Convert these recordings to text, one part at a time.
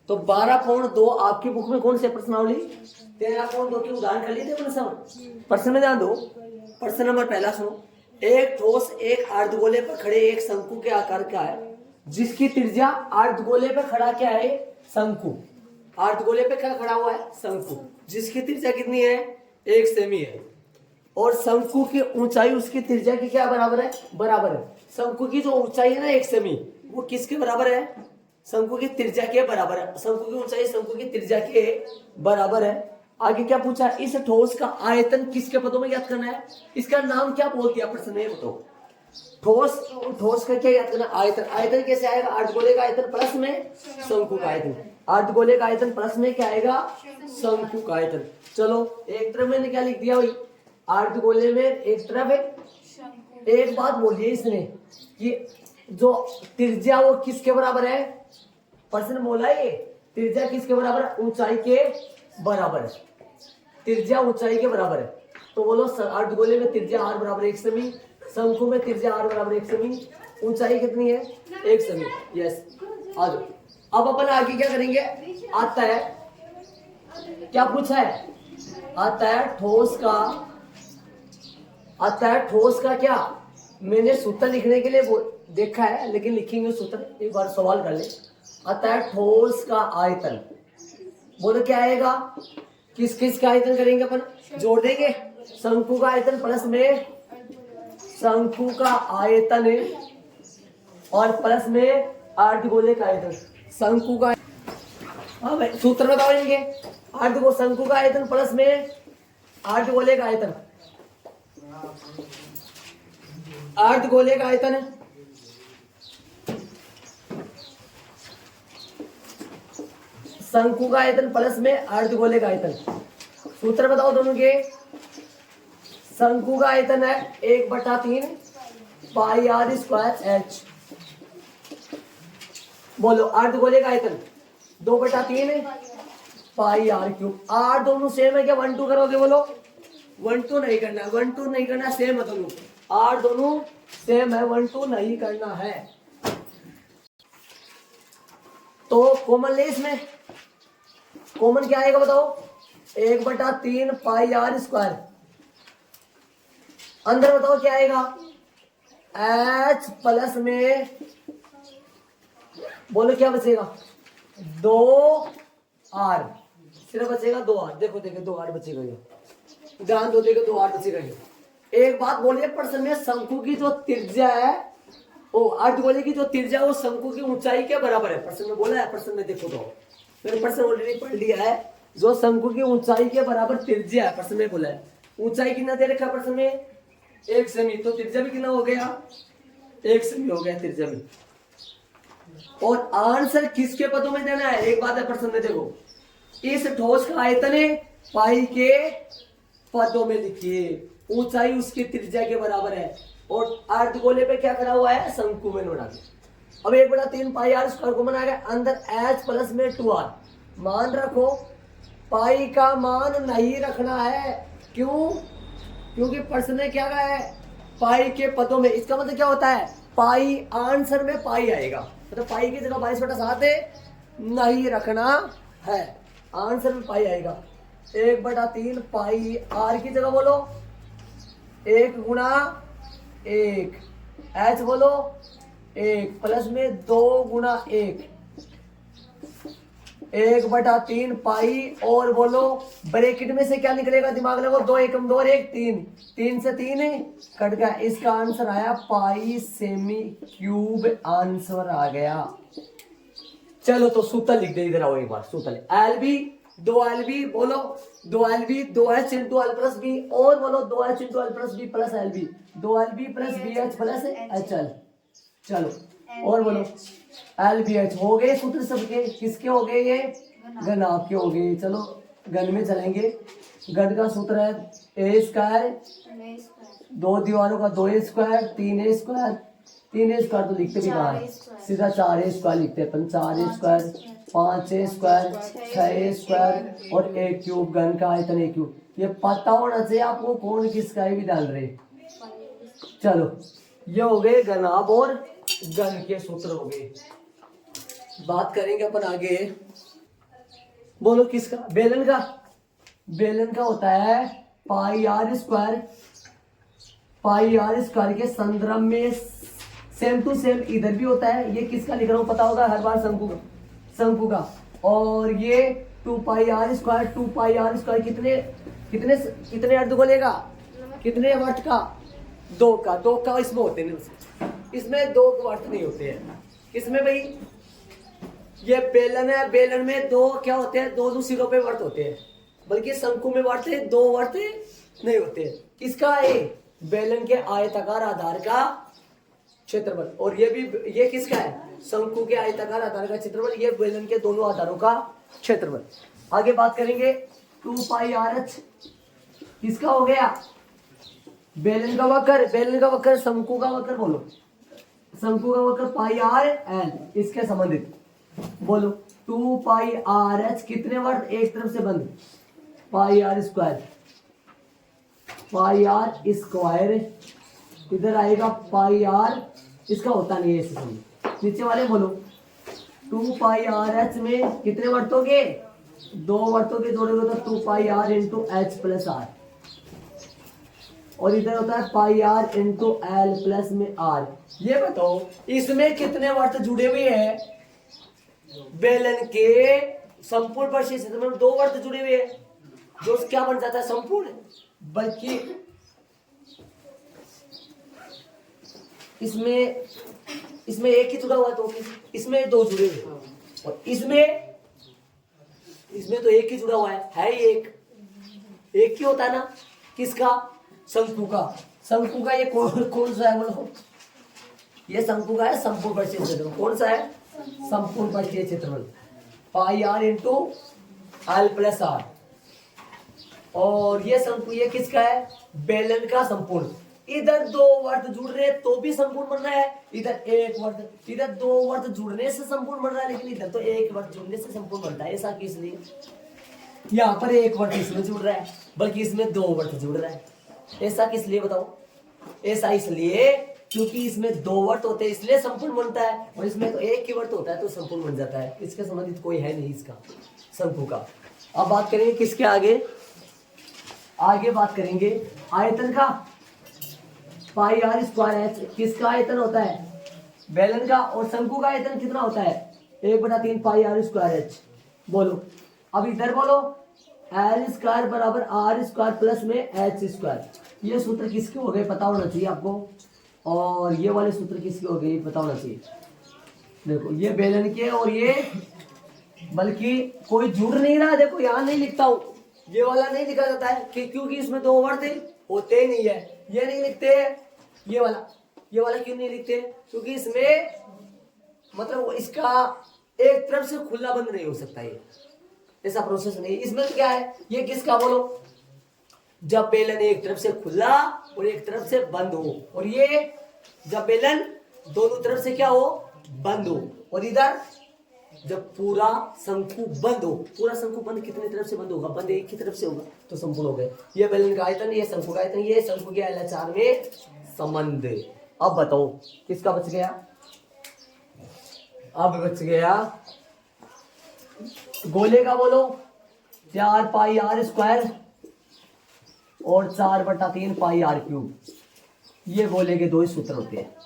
तो 12.2 आपकी बुक में कौन से प्रश्नावली 13.2 की उदाहरण कर लिए थे अपने सब। प्रश्न में ध्यान दो। प्रश्न नंबर पहला सुनो। एक ठोस एक अर्धगोले पर खड़े एक शंकु के आकार का है जिसकी त्रिज्या अर्धगोले पर खड़ा क्या है शंकु। अर्धगोले पे क्या खड़ा हुआ है शंकु जिसकी त्रिज्या कितनी है 1 सेमी है और शंकु की ऊंचाई उसकी त्रिज्या की क्या बराबर है बराबर है। शंकु की जो ऊंचाई है ना 1 सेमी वो किसके बराबर है शंकु की त्रिज्या के बराबर है। शंकु की ऊंचाई शंकु की त्रिज्या के बराबर है। आगे क्या पूछा इस ठोस का आयतन किसके पदों में ज्ञात करना है। इसका नाम क्या बोल दिया प्रश्न में बताओ। ठोस का क्या ज्ञात करना आयतन। आयतन कैसे आएगा अर्धगोले का आयतन प्लस में शंकु का आयतन। अर्धगोले का आयतन प्लस में क्या आएगा शंकु का आयतन। चलो एक तरफ मैंने क्या लिख दिया भाई अर्धगोले में एक तरफ है। एक बात बोलिए इसने कि जो त्रिज्या वो किसके बराबर है। प्रश्न बोला ये त्रिज्या किसके बराबर है ऊंचाई के बराबर है। त्रिज्या ऊंचाई के बराबर है तो बोलो अर्धगोले में त्रिज्या r बराबर 1 सेमी शंकु में त्रिज्या r बराबर 1 सेमी ऊंचाई कितनी है 1 सेमी। यस आ जाओ। अब अपन आगे क्या करेंगे आता है क्या पूछा है आता है ठोस का क्या मैंने सूत्र लिखने के लिए देखा है लेकिन लिखेंगे सूत्र एक बार सवाल कर ले। आता है ठोस का आयतन बोलो क्या आएगा किस किस का आयतन करेंगे अपन जोड़ देंगे शंकु का आयतन प्लस में शंकु का आयतन और प्लस में अर्धगोले का आयतन शंकु का। हाँ भाई सूत्र बताओगे अर्धगोले शंकु का आयतन प्लस में अर्धगोले का आयतन। अर्धगोले का आयतन है शंकु का आयतन प्लस में अर्धगोले का आयतन। सूत्र बताओ दोनों के। शंकु का आयतन है 1/3 पाई आर स्क्वायर एच। बोलो अर्धगोले का आयतन 2/3 पाई आर क्यूब। आर दोनों सेम है क्या 1 2 करोगे बोलो 1 2 नहीं करना 1 2 नहीं करना सेम है दोनों। आर दोनों सेम है 1 2 नहीं करना है। तो कॉमन ले इसमें कॉमन क्या आएगा बताओ 1/3 पाई आर स्क्वायर। अंदर बताओ क्या आएगा एच प्लस में बोलो क्या बचेगा 2 आर सिर्फ बचेगा 2 आर। देखो 2 आर बचेगा ये ध्यान दो 2 आर बचेगा ये। एक बात बोलिए प्रश्न में शंकु की जो त्रिज्या है वो अर्धगोले की जो त्रिज्या वो शंकु की ऊंचाई के बराबर है। प्रश्न में बोला है प्रश्न में देखो तो मैंने प्रश्न ऑलरेडी पढ़ लिया है जो शंकु की ऊंचाई के बराबर त्रिज्या है। प्रश्न में बोला है ऊंचाई कितना दे रखा प्रश्न में 1 सेमी तो त्रिज्या भी कितना हो गया 1 सेमी हो गया त्रिज्या में। और आंसर किसके पदों में देना है एक बात है प्रश्न में देखो इस ठोस का आयतन है पाई के पदों में लिखिए ऊंचाई उसकी त्रिज्या के बराबर है और अर्धगोले पे क्या करा हुआ है शंकु में बना के। अब 1/3 पाई आर स्क्वायर को बना गया अंदर एच प्लस में 2 आर। मान रखो पाई का मान नहीं रखना है क्यों क्योंकि प्रश्न में क्या कहा है पाई के पदों में। इसका मतलब क्या होता है पाई आंसर में पाई आएगा मतलब पाई की जगह 22/7 नहीं रखना है आंसर में पाई आएगा। 1/3 पाई आर की जगह बोलो 1 गुणा 1 एच बोलो 1 प्लस में 2 गुणा 1 1/3 पाई और बोलो ब्रैकेट में से क्या निकलेगा दिमाग लगो 2 एकम 2 और 1 3 3 से 3 कट गया। इसका आंसर आया पाई सेमी क्यूब आंसर आ गया। चलो तो सूत्र लिख दे इधर आओ एक बार सूत्र एल बी 2 एल बी बोलो 2 L B 2 H into L plus B और बोलो 2 H into L plus B plus L B 2 L B plus B H plus H L. चलो और बोलो एल बी एच हो गए सूत्र सबके किसके हो गए ये घन आपके हो गए। चलो घन में चलेंगे। घन का सूत्र है ए स्क्वायर 2 दीवारों का 2a square 3a square 3a square तो लिखते भी कहाँ है सीधा 4a स्क्वायर लिखते हैं अपन 4a square 5a square 6a square और a क्यूब। घन का आयतन a क्यूब ये पता होना चाहिए आपको कौन किसका भी डाल रहे। चलो ये हो गए घनाभ और घन के सूत्र हो गए। बात करेंगे अपन आगे बोलो किसका? बेलन का। बेलन का होता है pi r square. Pi r square के संदर्भ में सेम टू सेम इधर भी होता है। ये किसका लिख रहा हूं पता होगा हर बार, शंकु का। शंकु का। और ये 2 pi r square. 2 pi r square कितने कितने कितने अर्धगोले का, कितने वर्त का? 2 का। 2 का इसमें होते नहीं, इसमें 2 वर्त नहीं होते हैं। किसमें भाई? ये बेलन है, बेलन में 2 क्या होते हैं? 2 सिरों पे वर्त होते हैं, बल्कि शंकु में वर्त 2 वर्त नहीं होते। किसका है? बेलन के आयताकार आधार का क्षेत्रफल। और ये भी, ये किसका है? शंकु के आयताकार आधार का क्षेत्रफल। ये बेलन के दोनों आधारों का क्षेत्रफल। आगे बात करेंगे 2 पाई आर एच किसका हो गया? बेलन का वक्र। बेलन का वक्र शंकु का वक्र। बोलो शंकु का वक्र पाई आर एल इसके संबंधित। बोलो 2 पाई आर एच कितने वर्त? एक तरफ से बंद pi r square. Pi r square इधर आएगा पाई आर, इसका होता नहीं है इसे समझ। नीचे वाले बोलो 2 पाई आर एच में कितने वर्तों के? 2 वर्तों के जोड़ोगे तो 2 pi r into h plus r. और इधर होता है pi r into L plus में आर। ये बताओ इसमें कितने वर्त जुड़े हुए हैं? बेलन के संपूर्ण परिशेष क्षेत्र में 2 वर्त जुड़े हुए हैं, जो क्या बन जाता है? संपूर्ण। बल्कि इसमें एक ही जुड़ा हुआ, तो इसमें 2 जुड़े हुए, और इसमें तो एक ही जुड़ा हुआ है ही एक ही होता है ना। किसका? शंकु का। शंकु का ये कौन सा है? बोलो ये शंकु का है संपूर्ण परिशेष क्षेत्रफल। कौन सा है? संपूर्ण परिशेष क्षेत्रफल pi r into L plus r. और ये शंकु ये किसका है? बेलन का संपूर्ण। इधर 2 वर्त जुड़ रहे तो भी संपूर्ण बन रहा है, इधर 1 वर्त, इधर 2 वर्त जुड़ने से संपूर्ण बन रहा है, लेकिन इधर तो 1 वर्त जुड़ने से संपूर्ण बनता है। ऐसा किस लिए? यहाँ पर 1 वर्त इसमें जुड़ रहा है, बल्कि इसमें 2 वर्त जुड़ रहा है। ऐसा किस लिए बताओ? ऐसा इसलिए क्योंकि इसमें 2 वर्त होते हैं इसलिए संपूर्ण बनता है, और इसमें तो 1 ही वर्त होता है तो संपूर्ण बन जाता है। इसके संबंधित कोई है नहीं इसका, शंकु का। अब बात करेंगे किसके? आगे बात करेंगे आयतन का। पाई आर स्क्वायर एच किसका आयतन होता है? बेलन का। और शंकु का आयतन कितना होता है? 1/3 पाई आर स्क्वायर एच। बोलो अब इधर बोलो एल स्क्वायर बराबर आर स्क्वायर प्लस में एच स्क्वायर। ये सूत्र किसके हो गए पता होना चाहिए आपको, और ये वाले सूत्र किसके हो गए पता होना चाहिए। देखो ये बेलन के, और ये बल्कि कोई जुड़ नहीं रहा। देखो यहाँ नहीं लिखता हूं, ये वाला नहीं लिखा जाता है क्योंकि इसमें 2 वर्त होते नहीं है। ये नहीं लिखते, ये वाला क्यों नहीं लिखते? क्योंकि इसमें मतलब इसका एक तरफ से खुला बंद नहीं हो सकता, ये ऐसा प्रोसेस नहीं। इसमें तो क्या है? ये किसका? बोलो जब बेलन एक तरफ से खुला और एक तरफ से बंद हो, और ये जब बेलन दोनों तरफ से क्या हो? बंद हो। और इधर जब पूरा शंकु बंद हो। पूरा शंकु बंद कितनी तरफ से बंद होगा? बंद एक ही तरफ से होगा, तो संपूर्ण हो गए। ये बेलन का आयतन, ये शंकु का आयतन, ये शंकु के LHR में संबंध। अब बताओ किसका बच गया? अब बच गया गोले का। बोलो 4 पाई आर स्क्वायर और 4/3 पाई आर क्यूब। ये गोले के 2 ही सूत्र होते हैं।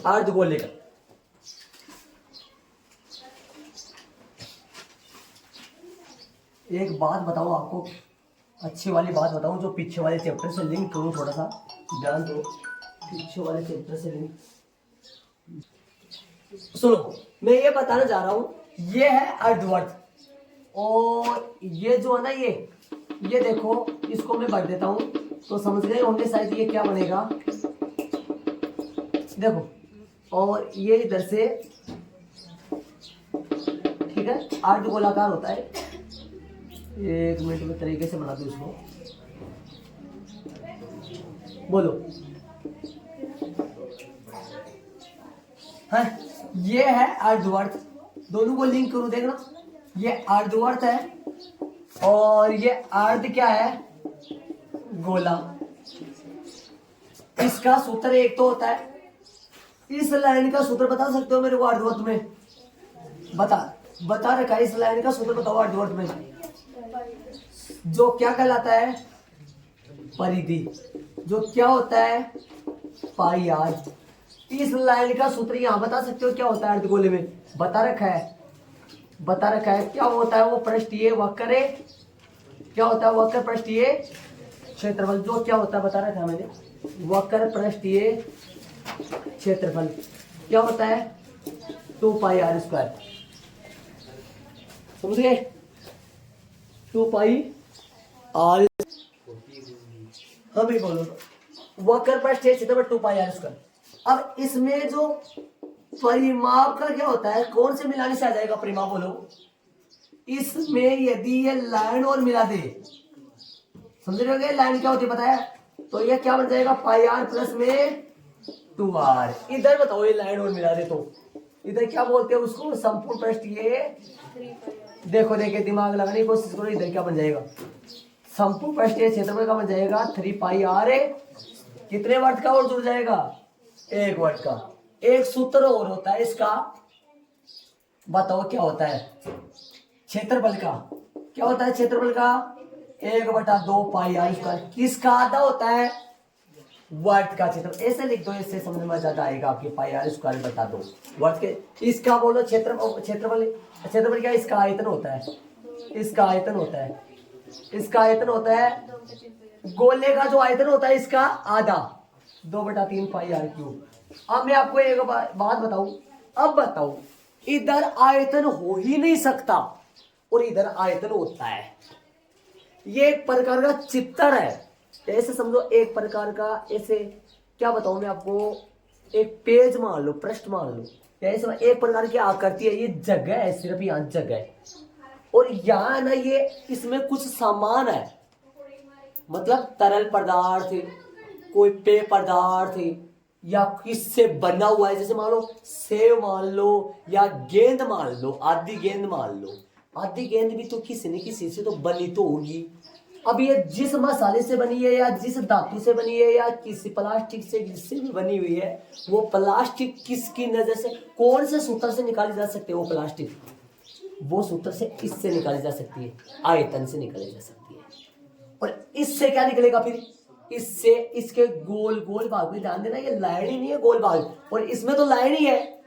अर्धगोले का एक बात बताओ आपको, अच्छी वाली बात बताऊं, जो पीछे वाले चैप्टर से लिंक करूं। थोड़ा सा ध्यान दो, पीछे वाले चैप्टर से लिंक सुनो। मैं ये बताना चाह रहा हूं, ये है अर्धवर्त, और ये जो है ना ये देखो, इसको मैं बढ़ देता हूं तो समझ गए होंगे शायद ये क्या बनेगा। देखो, और ये इधर से, ठीक है, अर्धगोलाकार होता है। 1 मिनट में तरीके से बना दो इसको। बोलो है, ये है अर्धवर्त। दोनों को लिंक करूं, देखना, ये अर्धवर्त है और ये अर्ध क्या है? गोला। इसका सूत्र एक तो होता है, इस लाइन का सूत्र बता सकते हो मेरे को? अर्धवर्त में बता रखा है। इस लाइन का सूत्र बताओ अर्धवर्त में, जो क्या कहलाता है, परिधि, जो क्या होता है, पाई आर। इस लाइन का सूत्र यहां बता सकते हो क्या होता है अर्धगोले में, बता रखा है क्या होता है वो पृष्ठीय वक्र, क्या होता है वक्र पृष्ठीय क्षेत्रफल, जो क्या होता है बता रखा है मैंने, वक्र पृष्ठीय क्षेत्रफल क्या होता है, 2 पाई आर स्क्वायर, समझ गए, 2 पाई आर, हाँ भाई बोलो, वक्र पृष्ठीय क्षेत्रफल 2 पाई आर स्क्वायर। अब इसमें जो परिमाप का क्या होता है, कौन से मिलाने से आ जाएगा परिमाप बोलो, इसमें यदि ये लाइन और मिला दे, समझ रहे हो लाइन क्या होती है पता है, तो ये क्या बन जाएगा, पाई आर प्लस में 2 आर। इधर बताओ ये लाइन और मिला दे तो इधर क्या बोलते हैं उसको, संपूर्ण पृष्ठीय, देखो दिमाग लगाने की कोशिश करो, इधर क्या बन जाएगा, संपूर्ण पृष्ठीय क्षेत्रफल का बन जाएगा 3 पाई आर, कितने वर्ग का और जुड़ जाएगा, 1 वर्ग का। एक सूत्र और होता है इसका, बताओ क्या होता है, क्षेत्रफल का, क्या होता है क्षेत्रफल का, 1/2 पाई आर स्क्वायर, किसका आधा होता है, वर्ग का क्षेत्रफल। ऐसे लिख दो, इससे समझ में ज्यादा आएगा आपके, पाई आर स्क्वायर बता दो वर्ग के, इसका बोलो क्षेत्रफल क्या, इसका आयतन होता है, इसका आयतन होता है, गोले का जो आयतन होता है इसका आधा, 2/3 पाई आर क्यूब। अब मैं आपको एक बात बताऊं, अब बताओ, इधर आयतन हो ही नहीं सकता और इधर आयतन होता है, ये एक प्रकार का चित्र है, ऐसे समझो एक प्रकार का, ऐसे क्या बताऊं मैं आपको, एक पेज मान लो, पृष्ठ मान लो, ऐसे एक प्रकार की आकृति है, ये जगह है, सिर्फ यहाँ जगह है, और यहाँ ना ये इसमें कुछ सामान है, मतलब तरल पदार्थ, कोई पेय पदार्थ या किससे बना हुआ है, जैसे मान लो सेव मान लो या गेंद मान लो, आधी गेंद मान लो, आधी गेंद भी तो किसी न किसी से तो बनी तो होगी। अब ये जिस मसाले से बनी है या जिस धातु से बनी है या किसी प्लास्टिक से जिससे भी बनी हुई है, वो प्लास्टिक किसकी नजर से, कौन से सूत्र से निकाली जा सकती है वो प्लास्टिक, वो सूत्र से इससे निकाली जा सकती है, आयतन से निकाली जा सकती है। और इससे क्या निकलेगा फिर, इससे इसके गोल गोल भाग में ध्यान देना, ये लाइन ही नहीं है गोल भाग, और इसमें तो लाइन ही है,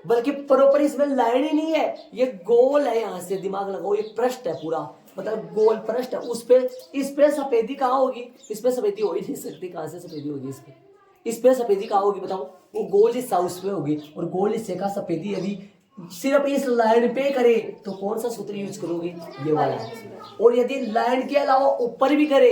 बल्कि प्रॉपर इसमें लाइन ही नहीं है, ये गोल है, यहां से दिमाग लगाओ, ये पृष्ठ है पूरा, मतलब गोल पृष्ठ है, उस पे इस पे सफेदी कहाँ होगी, इस पे सफेदी हो ही नहीं सकती, कहां से सफेदी होगी इस पे सफेदी कहाँ होगी बताओ, वो गोल हिस्सा उस पे होगी, और गोल हिस्से का सफेदी यदि सिर्फ इस लाइन पे करे तो कौन सा सूत्र यूज करोगे, ये वाला, और यदि लाइन के अलावा ऊपर भी करे,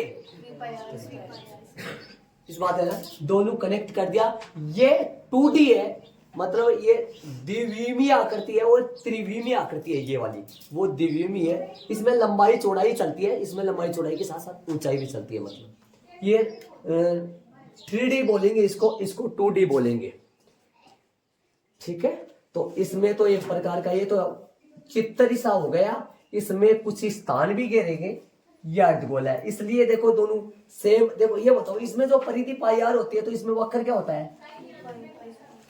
इस बात है ना, दोनों कनेक्ट कर दिया, ये 2D है, मतलब ये द्विविमीय आकृति है और त्रिविमीय आकृति है, ये वाली वो द्विविमीय है, इसमें लंबाई चौड़ाई चलती है, इसमें लंबाई चौड़ाई के साथ साथ ऊंचाई भी चलती है, मतलब ये 3D बोलेंगे इसको 2D बोलेंगे, ठीक है। तो इसमें तो एक प्रकार का ये तो चित्र सा हो गया, इसमें कुछ स्थान भी घेरेंगे, ये अर्धगोल है, इसलिए देखो दोनों सेम। देखो ये बताओ, इसमें जो परिधि पाई आर होती है तो इसमें वक्र क्या होता है,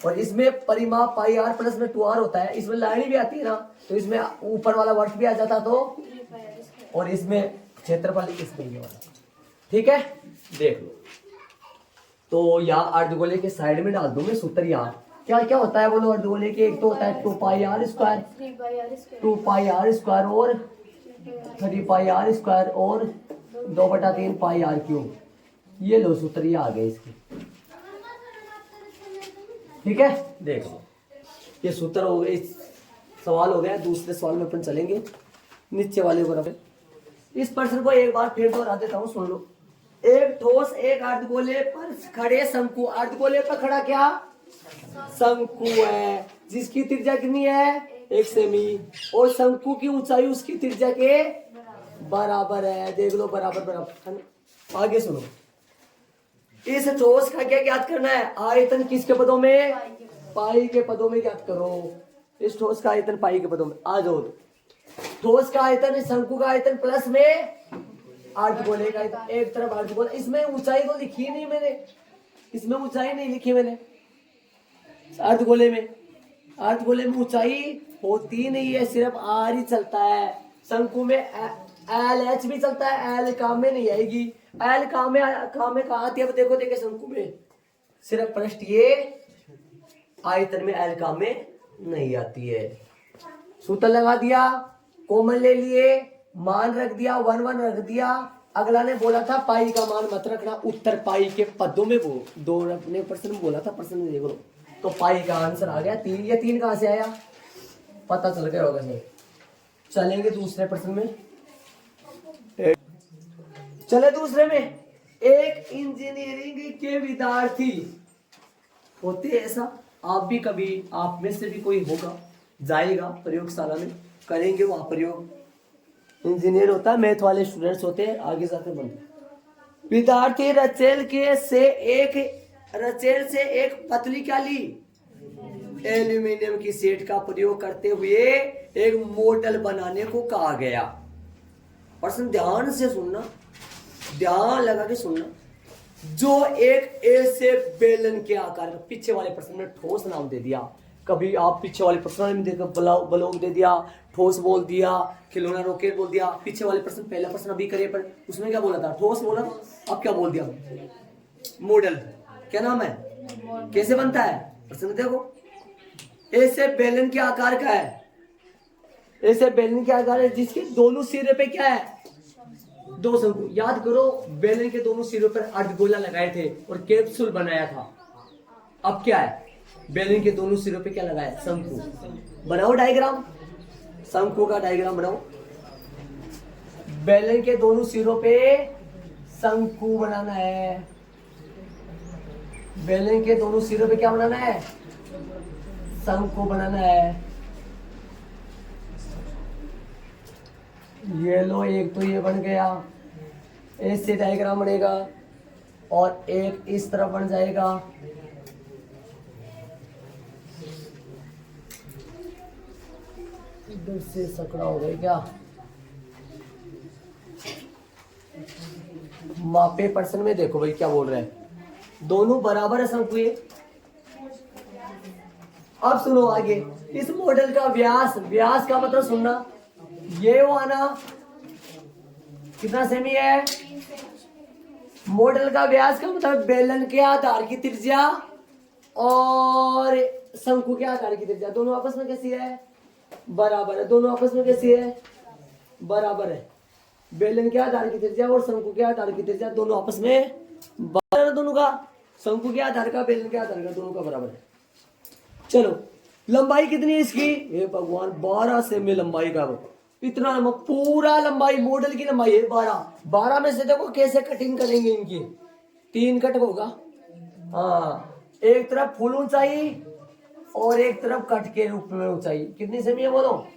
और इसमें परिमाप पाई आर प्लस में 2 आर होता है, इसमें लाइन भी आती है ना, तो इसमें ऊपर वाला वर्ष भी आ जाता तो, और इसमें क्षेत्रफल इसमें ये वाला, ठीक है। देख लो, तो यहाँ अर्धगोले के साइड में डाल दूं मैं सूत्र, यहाँ क्या क्या होता है बोलो अर्धगोले के, एक तो होता है 2 pi r square, 2 pi r square और 3 पाई आर स्क्वायर और 2/3 पाई आर क्यूब, ये लो सूत्र ये आ गए इसके, ठीक है। देखो ये सूत्र हो गए, सवाल हो गया, दूसरे सवाल में अपन चलेंगे नीचे वाले को। इस प्रश्न को एक बार फिर दोहरा देता हूं, सुन लो। एक ठोस एक अर्धगोले पर खड़े शंकु, अर्धगोले पर खड़ा क्या शंकु है, जिसकी त्रिज्या कितनी है 1 सेमी, और शंकु की ऊंचाई उसकी त्रिज्या के बराबर है, देख लो बराबर बराबर। आगे सुनो, इस ठोस का क्या ज्ञात करना है, आयतन किसके पदों में, पाई के पदों में ज्ञात करो, इस ठोस का आयतन पाई के पदों में। आ जाओ, ठोस का आयतन शंकु का आयतन प्लस में अर्धगोले का आयतन, एक तरफ अर्धगोला, इसमें ऊंचाई तो लिखी नहीं मैंने, इसमें ऊंचाई नहीं लिखी मैंने अर्धगोले में, अर्धगोले में ऊंचाई होती नहीं है, सिर्फ आर ही चलता है। शंकु में एल एच भी चलता है, एल काम में नहीं आएगी। एल काम में कहाँ आती है? अब देखो देखे शंकु में सिर्फ पृष्ठ ये आयतन में एल काम में नहीं आती है। सूत्र लगा दिया, कॉमन ले लिए, मान रख दिया, 1 1 रख दिया। अगला ने बोला था पाई का मान मत रखना, उत्तर पाई के पदों में वो दो अपने प्रश्न में बोला था, प्रश्न में देख लो तो पाई का आंसर आ गया 3। ये 3 कहां से आया पता चल गया होगा सर। चलेंगे दूसरे प्रश्न में। चले दूसरे में, एक इंजीनियरिंग के विद्यार्थी होते ऐसा, आप भी कभी, आप में से भी कोई होगा, जाएगा प्रयोगशाला में, करेंगे वहां प्रयोग। इंजीनियर होता है, मैथ वाले स्टूडेंट्स होते हैं, आगे जाकर बनते। विद्यार्थी रचेल से एक पतली क्या ली, एल्यूमिनियम की शीट का प्रयोग करते हुए एक मॉडल बनाने को कहा गया। प्रश्न ध्यान से सुनना, ध्यान लगा के सुनना। जो एक ऐसे बेलन के आकार का, पीछे वाले प्रश्न में ठोस नाम दे दिया, कभी आप पीछे वाले प्रश्न में देखो ब्लॉक दे दिया, ठोस बोल दिया, खिलौना रॉकेट बोल दिया। पीछे वाले प्रश्न, पहला प्रश्न अभी करे पर उसमें क्या बोला था, ठोस बोला, अब क्या बोल दिया, मॉडल। क्या नाम है, कैसे बनता है प्रश्न देखो। ऐसे बेलन के आकार का है, ऐसे बेलन के आकार है जिसके दोनों सिरे पे क्या है, 2 शंकु। याद करो बेलन के दोनों सिरों पर अर्धगोला लगाए थे और कैप्सूल बनाया था। अब क्या है, बेलन के दोनों सिरों पे क्या लगाया, शंकु। बनाओ डायग्राम, शंकु का डायग्राम बनाओ। बेलन के दोनों सिरों पे शंकु बनाना है। बेलन के दोनों सिरों पे क्या बनाना है, शंकु बनाना है। ये लो, एक तो ये बन गया, ऐसे डायग्राम बनेगा, और एक इस तरफ बन जाएगा। इधर से सकड़ा हो गया क्या, मापे प्रश्न में देखो भाई क्या बोल रहे हैं, दोनों बराबर है शंकु ये। अब सुनो आगे, इस मॉडल का व्यास, व्यास का मतलब सुनना, ये वाला कितना सेमी है, मॉडल का व्यास का मतलब बेलन के आधार की त्रिज्या और शंकु के आधार की त्रिज्या दोनों आपस में कैसी है, बराबर है। दोनों आपस में कैसी है, बराबर है। बेलन के आधार की त्रिज्या और शंकु के आधार की त्रिज्या दोनों आपस में बराबर है, दोनों का, शंकु के आधार का, बेलन के आधार का, दोनों का बराबर है। चलो लंबाई कितनी है इसकी, हे भगवान 12 सेमी लंबाई का, इतना पूरा लंबाई, मॉडल की लंबाई है 12 में से देखो कैसे कटिंग करेंगे इनकी, 3 कट होगा। हाँ, एक तरफ फुल ऊंचाई और एक तरफ कट के रूप में ऊंचाई कितनी सेमी है बोलो,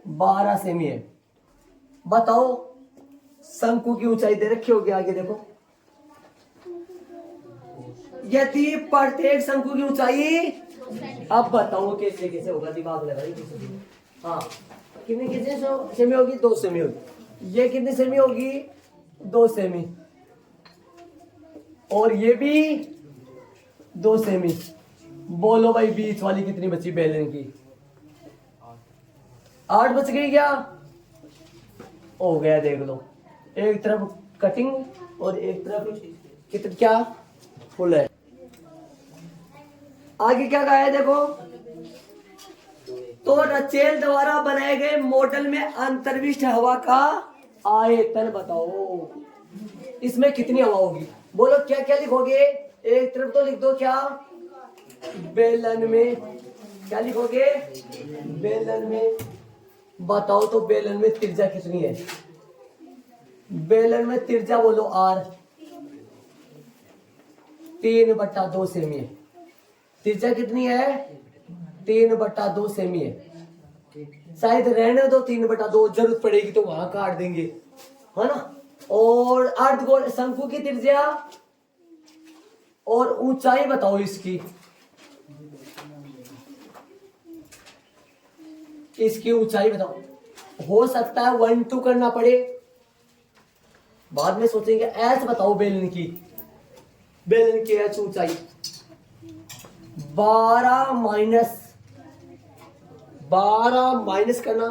12 सेमी है। बताओ शंकु की ऊंचाई दे रखी होगी, आगे देखो, यदि प्रत्येक शंकु की ऊंचाई, अब बताओ कैसे कैसे होगा, दिमाग लगाइए। हाँ, कितनी कितनी सेमी होगी, 2 सेमी होगी। ये कितनी सेमी होगी, 2 सेमी, और ये भी 2 सेमी। बोलो भाई बीच वाली कितनी बची बेलन की, 8 बच गई क्या, हो गया देख लो। एक तरफ कटिंग और एक तरफ कितना क्या फुल है। आगे क्या कहा है देखो, तो रचेल द्वारा बनाए गए मॉडल में अंतर्विष्ट हवा का आयतन बताओ, इसमें कितनी हवा होगी, बोलो क्या क्या लिखोगे, एक तरफ तो लिख दो क्या, बेलन में, क्या लिखोगे, बेलन में। बताओ तो बेलन में त्रिज्या कितनी है, बेलन में त्रिज्या बोलो आर, 3/2 सेमी है। त्रिज्या कितनी है, 3/2 सेमी है। शायद रहने दो 3/2, जरूरत पड़ेगी तो वहां काट देंगे, है ना। और अर्धगोल शंकु की त्रिज्या और ऊंचाई बताओ इसकी, इसकी ऊंचाई बताओ। हो सकता है 1 2 करना पड़े, बाद में सोचेंगे। एच बताओ बेलन की, बेलन की एच ऊंचाई 12 - 12 माइनस करना,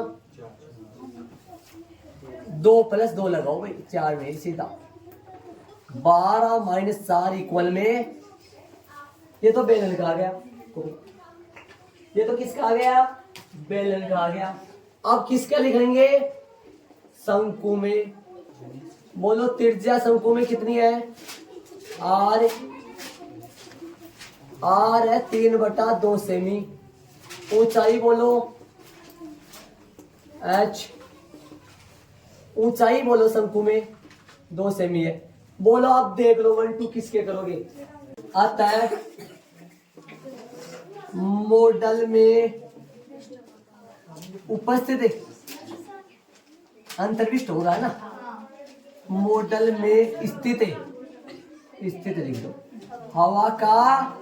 2 + 2 लगाओ भाई, 4 में सीधा। 12 - 4 इक्वल में, ये तो बेलन का आ गया, ये तो किसका आ गया, बेलन का आ गया। अब किसका लिखेंगे, शंकु में। बोलो त्रिज्या शंकु में कितनी है, आर है 3/2 सेमी। ऊंचाई बोलो h, ऊंचाई बोलो शंकु में 2 सेमी है। बोलो आप देख लो 1 2 किसके करोगे। आता है मॉडल में उपस्थित अंतर्विष्ट हो रहा है ना, मॉडल में स्थित लिख दो। हवा का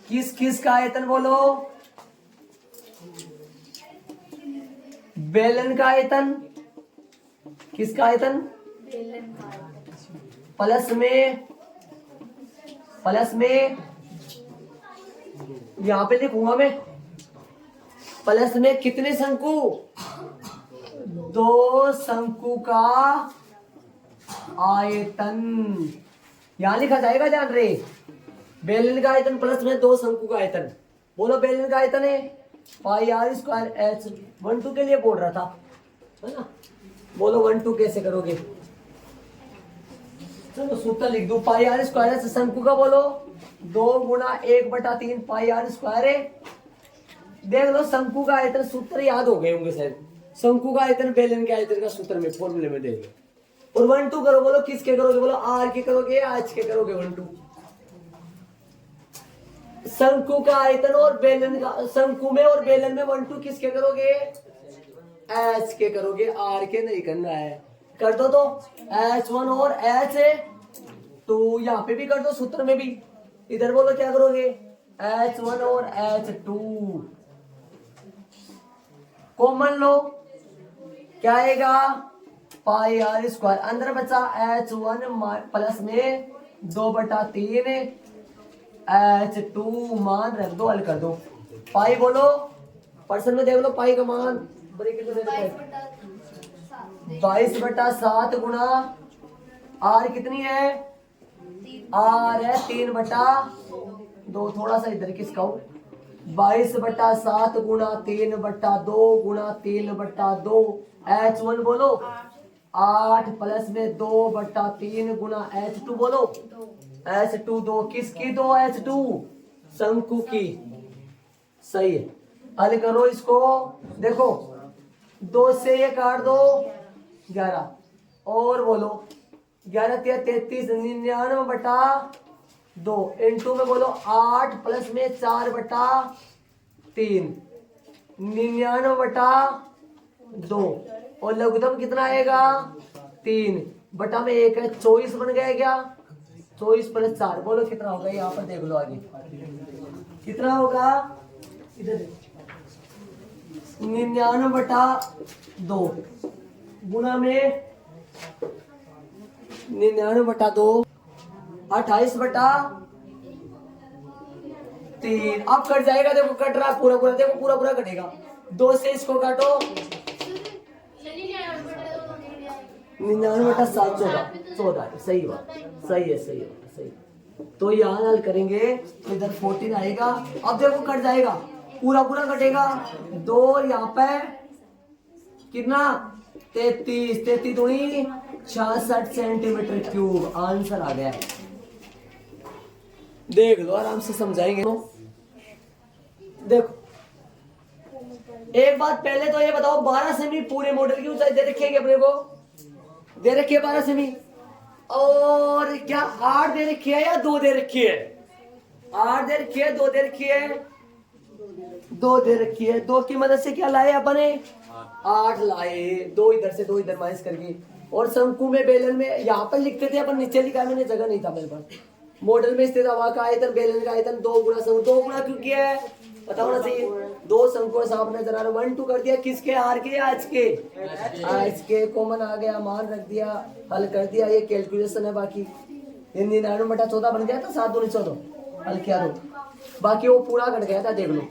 किस का आयतन बोलो, बेलन का आयतन। किसका आयतन, प्लस में यहां पे लिखूंगा मैं, प्लस में कितने शंकु, 2 शंकु का आयतन। यहां लिखा जाएगा, ध्यान रहे, बेलन का आयतन प्लस में 2 शंकु का आयतन। बोलो बेलन का आयतन है πr² h। 1 2 के लिए बोल रहा था, है ना। बोलो 1 2 कैसे करोगे, चलो सूत्र लिख दो। πr² h शंकु का बोलो 2 × 1/3 πr² है। देख लो शंकु का आयतन, सूत्र याद हो गए होंगे शायद। शंकु का आयतन बेलन के आयतन का सूत्र में फॉर्मूले में देंगे। और 1 2 करो, बोलो किसके करोगे, बोलो आर के करोगे, आज के करोगे। 1 2 शंकु का आयतन और बेलन का, शंकु में और बेलन में 1 2 किसके करोगे, एच के करोगे, आर के नहीं करना है। कर दो तो H1 और H2, यहाँ पे भी कर दो, सूत्र में भी। इधर बोलो क्या करोगे, H1 और H2 कॉमन लो, क्या आएगा, πr²। अंदर बचा H1 प्लस में 2/3 H2 मान रख दो, हल कर दो। पाई बोलो, पर्सन में देख लो पाई का मान, 22/7 गुणा आर कितनी है, आर है 3/2। थोड़ा सा इधर किसका हो, 22/7 गुणा 3/2 गुणा 3/2। H1 बोलो 8 प्लस में 2/3 गुणा H2 बोलो H2 2, किसकी 2 H2, शंकु की। सही है, हल करो इसको। देखो 2 से ये काट दो, 11 और बोलो 11 × 33 99/2 इंटू में बोलो 8 प्लस में 4/3 99/2 और लघुत्तम कितना आएगा 3 बटा में 1 है 24 बन गया क्या, 24 + 4 बोलो कितना होगा, यहाँ पर देख लो आगे कितना होगा, इधर 99/2 गुना में 99/2 28/3। अब कट जाएगा, देखो कट रहा पूरा पूरा, देखो पूरा पूरा कटेगा। 2 से इसको काटो 99/7 सही बात, सही है सही है सही। तो यहाँ हल करेंगे तो इधर 14 आएगा। अब देखो कट जाएगा, पूरा पूरा कटेगा। 2 यहाँ पे कितना 33 दूनी 66 सेंटीमीटर क्यूब आंसर आ गया। देख लो आराम से समझाएंगे। देखो एक बात पहले तो ये बताओ, 12 सेमी पूरे मॉडल की ऊंचाई दे रखी है अपने को, दे रखी है 12 सेमी। और क्या 8 दे रखी है या 2 दे रखी है, 8 दे रखी है 2 दे रखी है, 2 दे रखी है। 2 की मदद से क्या लाए अपने 8 लाए, 2 इधर से 2 इधर माइनस करके। और शंकु में बेलन में यहाँ पर लिखते थे अपन, नीचे लिखा मैंने, जगह नहीं था मेरे पास। मॉडल में स्थित हवा का आयतन बेलन का आयतन 2 गुना शंकु, 2 गुना क्यों किया है पता होना चाहिए। 2 शंकु सामने नजर आ रहा, 1 2 कर दिया किसके, आर के आज के, आज के कॉमन आ गया, मान रख दिया, हल कर दिया। ये कैलकुलेशन है, बाकी 99/14 बन गया था, 7 दूनी 14 हल किया तो बाकी वो पूरा कट गया था, देख लो।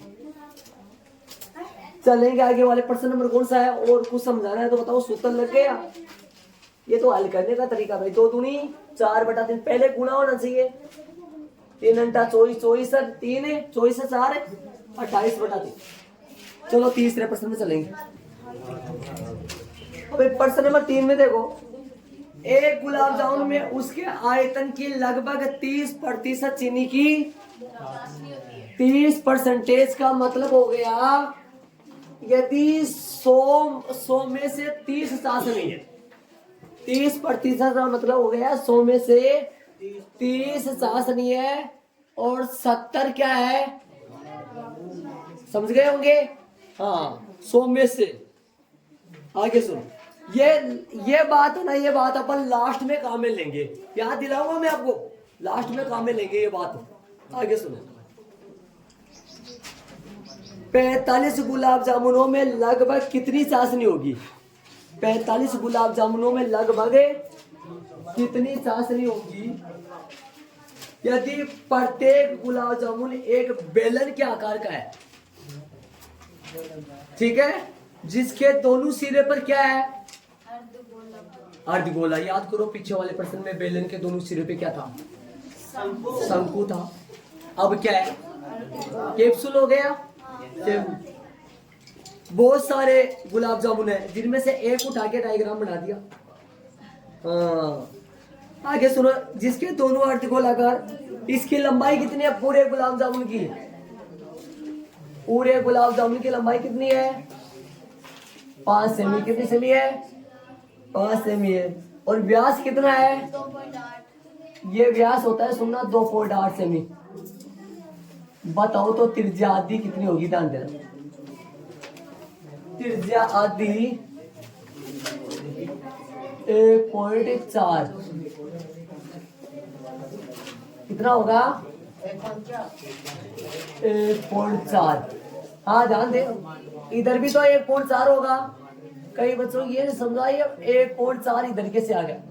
चलेंगे आगे वाले प्रश्न नंबर कौन सा है, और कुछ समझाना है तो बताओ। सूत्र लग गया। ये तो हल करने का तरीका भाई, 2 दूनी 4/3, पहले गुणा होना चाहिए। 3 घंटा 24, 24 सर 3 है, 24 से 4 है, 28/3। चलो तीसरे प्रश्न में चलेंगे। अबे प्रश्न नंबर 3 में देखो, एक गुलाब जामुन में उसके आयतन की लगभग 30% चीनी की 30% का मतलब हो गया, यदि 100 में से 30 चाशनी है, 30% का मतलब हो गया 100 में से 30 चाशनी है, और 70 क्या है, समझ गए होंगे। हाँ 100 में से। आगे सुनो, ये बात है ना, ये बात अपन लास्ट में काम में लेंगे, याद दिलाऊंगा मैं आपको, लास्ट में काम में लेंगे ये बात। आगे सुनो, 45 गुलाब जामुनों में लगभग कितनी चाशनी होगी। 45 गुलाब जामुनों में लगभग कितनी चाशनी होगी, यदि प्रत्येक गुलाब जामुन एक बेलन के आकार का है, ठीक है, जिसके दोनों सिरे पर क्या है, अर्धगोला। याद करो पीछे वाले प्रश्न में बेलन के दोनों सिरे पे क्या था, शंकु था। अब क्या है, कैप्सूल हो गया। बहुत सारे गुलाब जामुन है, जिनमें से एक उठा के डायग्राम बना दिया। हाँ आगे सुनो, जिसके दोनों अर्धगोलाकार, इसकी लंबाई कितनी है पूरे गुलाब जामुन की, पूरे गुलाब जामुन की लंबाई कितनी है, 5 सेमी। कितनी सेमी है, 5 सेमी है। और व्यास कितना है, 2.8। ये व्यास होता है, सुनना, 2.8 सेमी। बताओ तो त्रिज्या आदि कितनी होगी, ध्यान देना। त्रिज्या आदि 1.4 कितना होगा, 1.4। हाँ ध्यान दे, इधर भी तो 1.4 होगा। कई बच्चों की ये नहीं समझा, ये 1.4 इधर के से आ गया,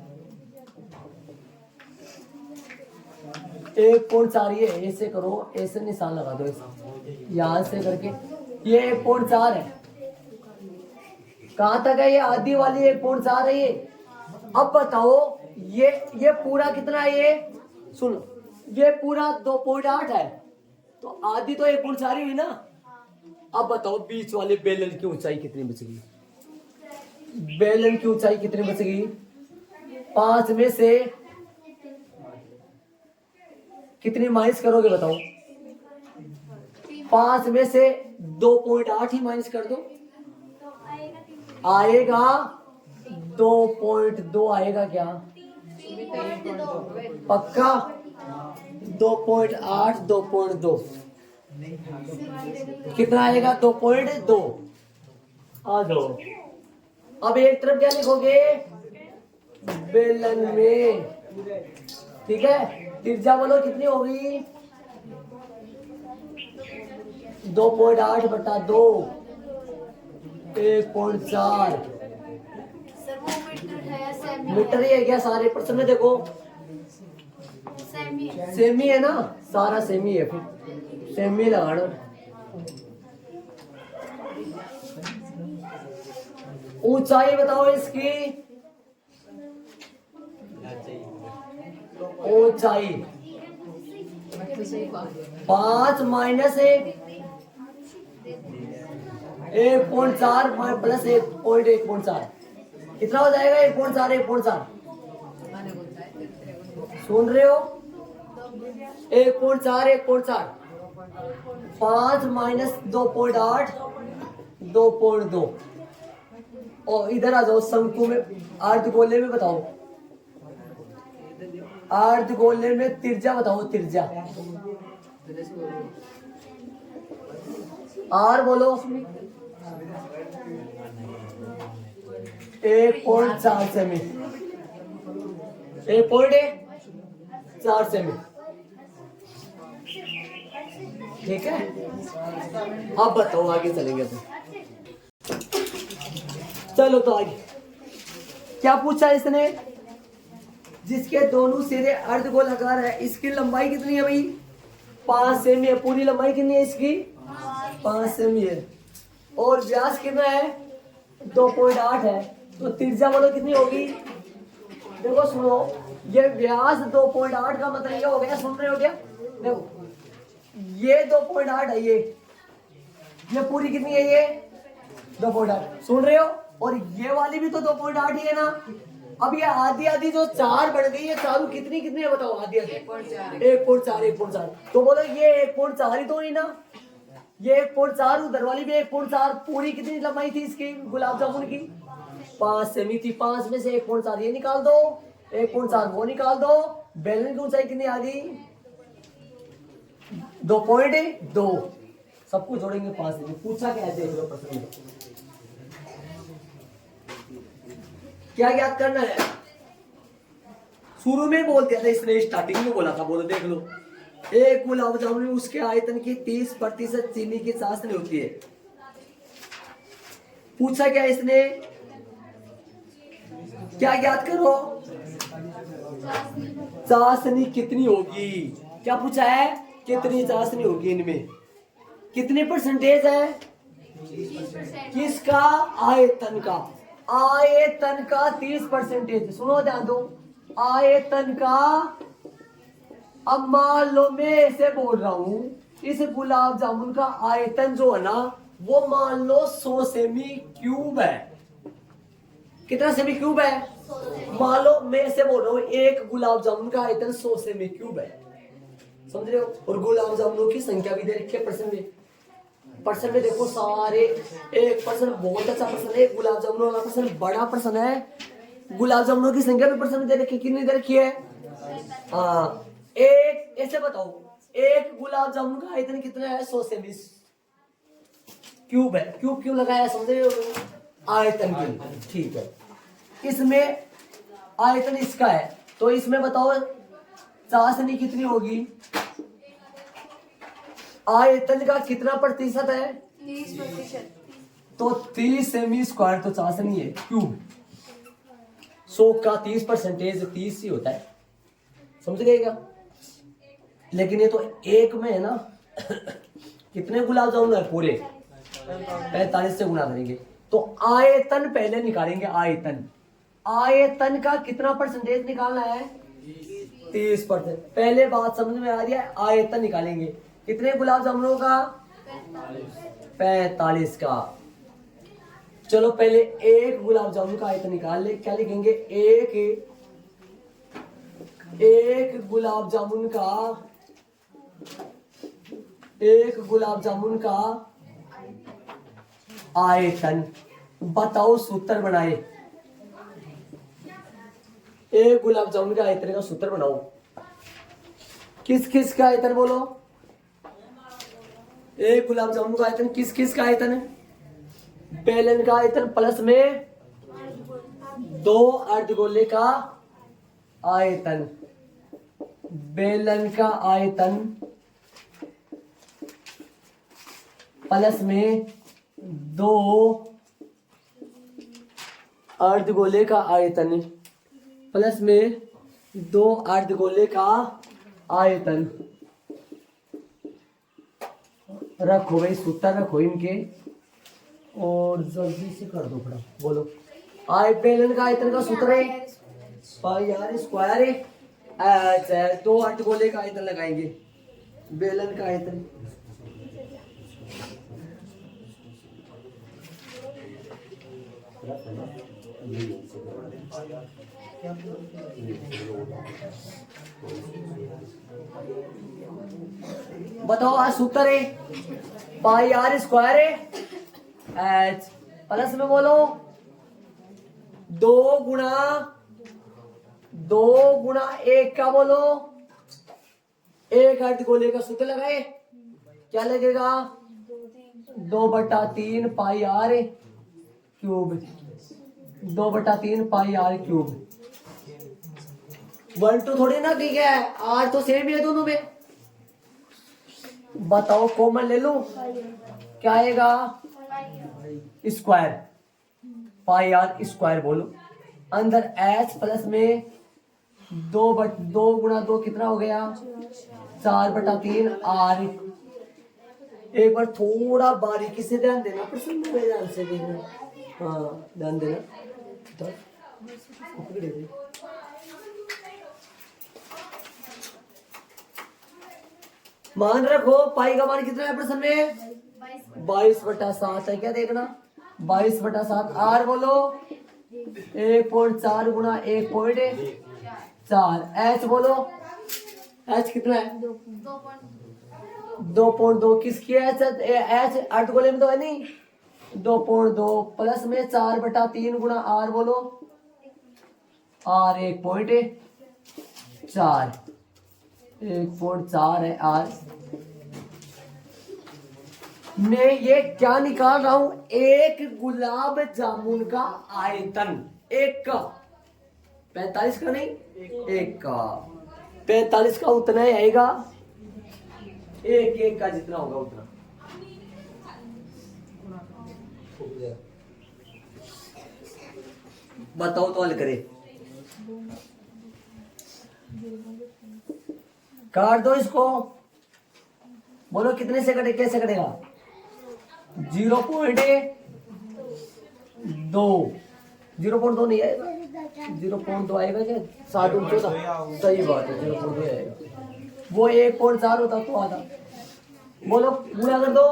1.4। ये ऐसे करो, ऐसे निशान लगा दो, ऐसे यहां से करके, ये 1.4 है। कहां तक है, ये आधी वाली 1.4 है ये। अब बताओ ये पूरा कितना है, ये सुनो, ये पूरा 2.8 है, तो आधी तो 1.4 ही हुई ना। अब बताओ बीच वाले बेलन की ऊंचाई कितनी बचेगी, बेलन की ऊंचाई कितनी बचेगी, 5 में से कितनी माइनस करोगे बताओ, 5 में से 2.8 ही माइनस कर दो, आएगा 2.2 आएगा क्या, पक्का 2.8 2.2 कितना आएगा, 2.2 आ जाओ। अब एक तरफ क्या लिखोगे, बेलन में, ठीक है। त्रिज्या बोलो कितनी होगी, 2.8/2, 1.4 मीटर ही है क्या, सारे प्रश्न में देखो सेमी है ना, सारा सेमी है, फिर सेमी लगाना। ऊंचाई बताओ इसकी, ऊंचाई 5 माइनस 1.4 प्लस 1.4 कितना हो जाएगा, 1.4 1.4 सुन रहे हो, 1.4 1.4 5 माइनस 2.8 2.2। और इधर आ जाओ, शंकु में, अर्धगोले में बताओ, अर्धगोले में त्रिज्या बताओ, त्रिज्या आर बोलो, 1.4 सेमी, 1.4 सेमी, ठीक है। अब बताओ आगे चलेंगे तो, चलो तो आगे क्या पूछा इसने, जिसके दोनों सिरे अर्धगोलाकार है, इसकी लंबाई कितनी है भाई, 5 सेमी है। पूरी लंबाई कितनी है इसकी, 5 सेमी है। और व्यास कितना है 2.8 है, तो त्रिज्या बोलो कितनी होगी। देखो सुनो, ये व्यास 2.8 का मतलब ये हो गया, सुन रहे हो क्या, देखो ये 2.8 है, ये पूरी कितनी है, ये 2.8 सुन रहे हो, और ये वाली भी तो 2.8 ही है ना। अब ये आधी आधी जो 4 बढ़ गई है, चारों कितनी कितनी है बताओ, आधी आधी 1.4 तो बोलो ये 1.4 ही तो नहीं ना, ये 1.4 उधर वाली भी 1.4, पूरी कितनी लंबाई थी इसकी गुलाब जामुन की 5 सेमी थी, 5 में से 1.4 ये निकाल दो, 1.4 वो निकाल दो, बेलन की ऊंचाई कितनी आ गई 2.2, सबको जोड़ेंगे 5 से। पूछा क्या है देख लो प्रश्न में, क्या याद करना है। शुरू में बोल दिया था इसने, स्टार्टिंग में बोला था, बोलो देख लो, एक गुलाब जामुन में उसके आयतन की 30% चीनी की चाशनी होती है। पूछा क्या इसने, क्या याद करो, चाशनी कितनी होगी, क्या पूछा है, कितनी चाशनी होगी, इनमें कितनी परसेंटेज है, किसका, आयतन का, आयतन का 30%। सुनो ध्यान दो, आयतन का, अब मान लो मैं ऐसे बोल रहा हूं, इस गुलाब जामुन का आयतन जो है ना, वो मान लो 100 सेमी क्यूब है। कितना सेमी क्यूब है, मान लो मैं ऐसे बोल रहा हूं, एक गुलाब जामुन का आयतन 100 सेमी क्यूब है, समझ रहे हो, और गुलाब जामुनों की संख्या भी दे रखी है परसेंट में। परसेंट में देखो सारे, एक परसेंट बहुत अच्छा परसेंट है, गुलाब जामुनों वाला परसेंट बड़ा परसेंट है, गुलाब जामुनों की संख्या भी परसेंट में दे रखी है, कितनी दे रखी है, हाँ, एक ऐसे बताओ, एक गुलाब जामुन का आयतन कितना है 100 सेमी क्यूब है, क्यूब क्यों लगाया समझ रहे हो, आयतन की, ठीक है। इसमें आयतन इसका है, तो इसमें बताओ चाशनी कितनी होगी, आयतन का कितना प्रतिशत है 30%। तो 30 सेमी स्क्वायर तो चाशनी है क्यूब, 100 का 30% 30 ही होता है, समझ गए क्या। लेकिन ये तो एक में है ना कितने गुलाब जामुन है पूरे 45 से गुना करेंगे, तो आयतन पहले निकालेंगे, आयतन, आयतन का कितना परसेंटेज निकालना है 30%। पहले बात समझ में आ रही है, आयतन निकालेंगे, कितने गुलाब जामुनों का 45 का। चलो पहले एक गुलाब जामुन का आयतन निकाल ले, क्या लिखेंगे, एक गुलाब जामुन का, एक गुलाब जामुन का आयतन, बताओ सूत्र बनाए, एक गुलाब जामुन के आयतन का सूत्र बनाओ, किस किस का आयतन बोलो, एक गुलाब जामुन का आयतन किस किस का आयतन है, बेलन का आयतन प्लस में 2 अर्धगोले का आयतन, बेलन का आयतन प्लस में 2 अर्धगोले का आयतन, प्लस में 2 अर्धगोले का आयतन। रखो भाई सूत्र रखो इनके, और जल्दी से कर दो बड़ा, बोलो, बेलन का आयतन का सूत्र है पाई आर स्क्वायर है, अच्छा 2 अर्धगोले का आयतन लगाएंगे, बेलन का आयतन, बताओ आज सूत्र है पाई आर स्क्वायर है एच, प्लस में बोलो 2 गुणा 1 का बोलो, एक अर्धगोले का सूत्र लगाए, क्या लगेगा 2/3 pi r cube, 2/3 pi r cube, 1 2 थोड़ी ना, ठीक है आर तो सेम ही है दोनों में। बताओ कॉमन ले लो, क्या आएगा स्क्वायर, पाई आर स्क्वायर बोलो, अंदर एच प्लस में 2 गुणा 2 कितना हो गया 4/3 आर, एक बार थोड़ा बारीकी से ध्यान देना, प्रसन्न में ध्यान से देखना। हाँ ध्यान देना। तो मान रखो पाई का मान कितना है प्रश्न में? 22/7 है। क्या देखना? 22/7। आर बोलो 1.4 गुणा 1.4। एच बोलो, एच कितना है? 2.2। किसकी एच? एच अर्धगोले में तो है नहीं। 2.2 प्लस में 4/3 गुणा आर बोलो, आर 1.4। 1.4 है आर। मैं ये क्या निकाल रहा हूं? एक गुलाब जामुन का आयतन, एक का 45 का नहीं, एक का 45 का उतना ही आएगा। एक का जितना होगा उतना। बताओ तो हल करे। काट दो इसको। बोलो कितने से कटे, कैसे कटेगा? 0.2। 0.2 नहीं आएगा। 0.2 आएगा क्या? 7/14। सही बात है, 0.2 आएगा। वो 1.4 होता तो आधा। बोलो गुणा कर दो,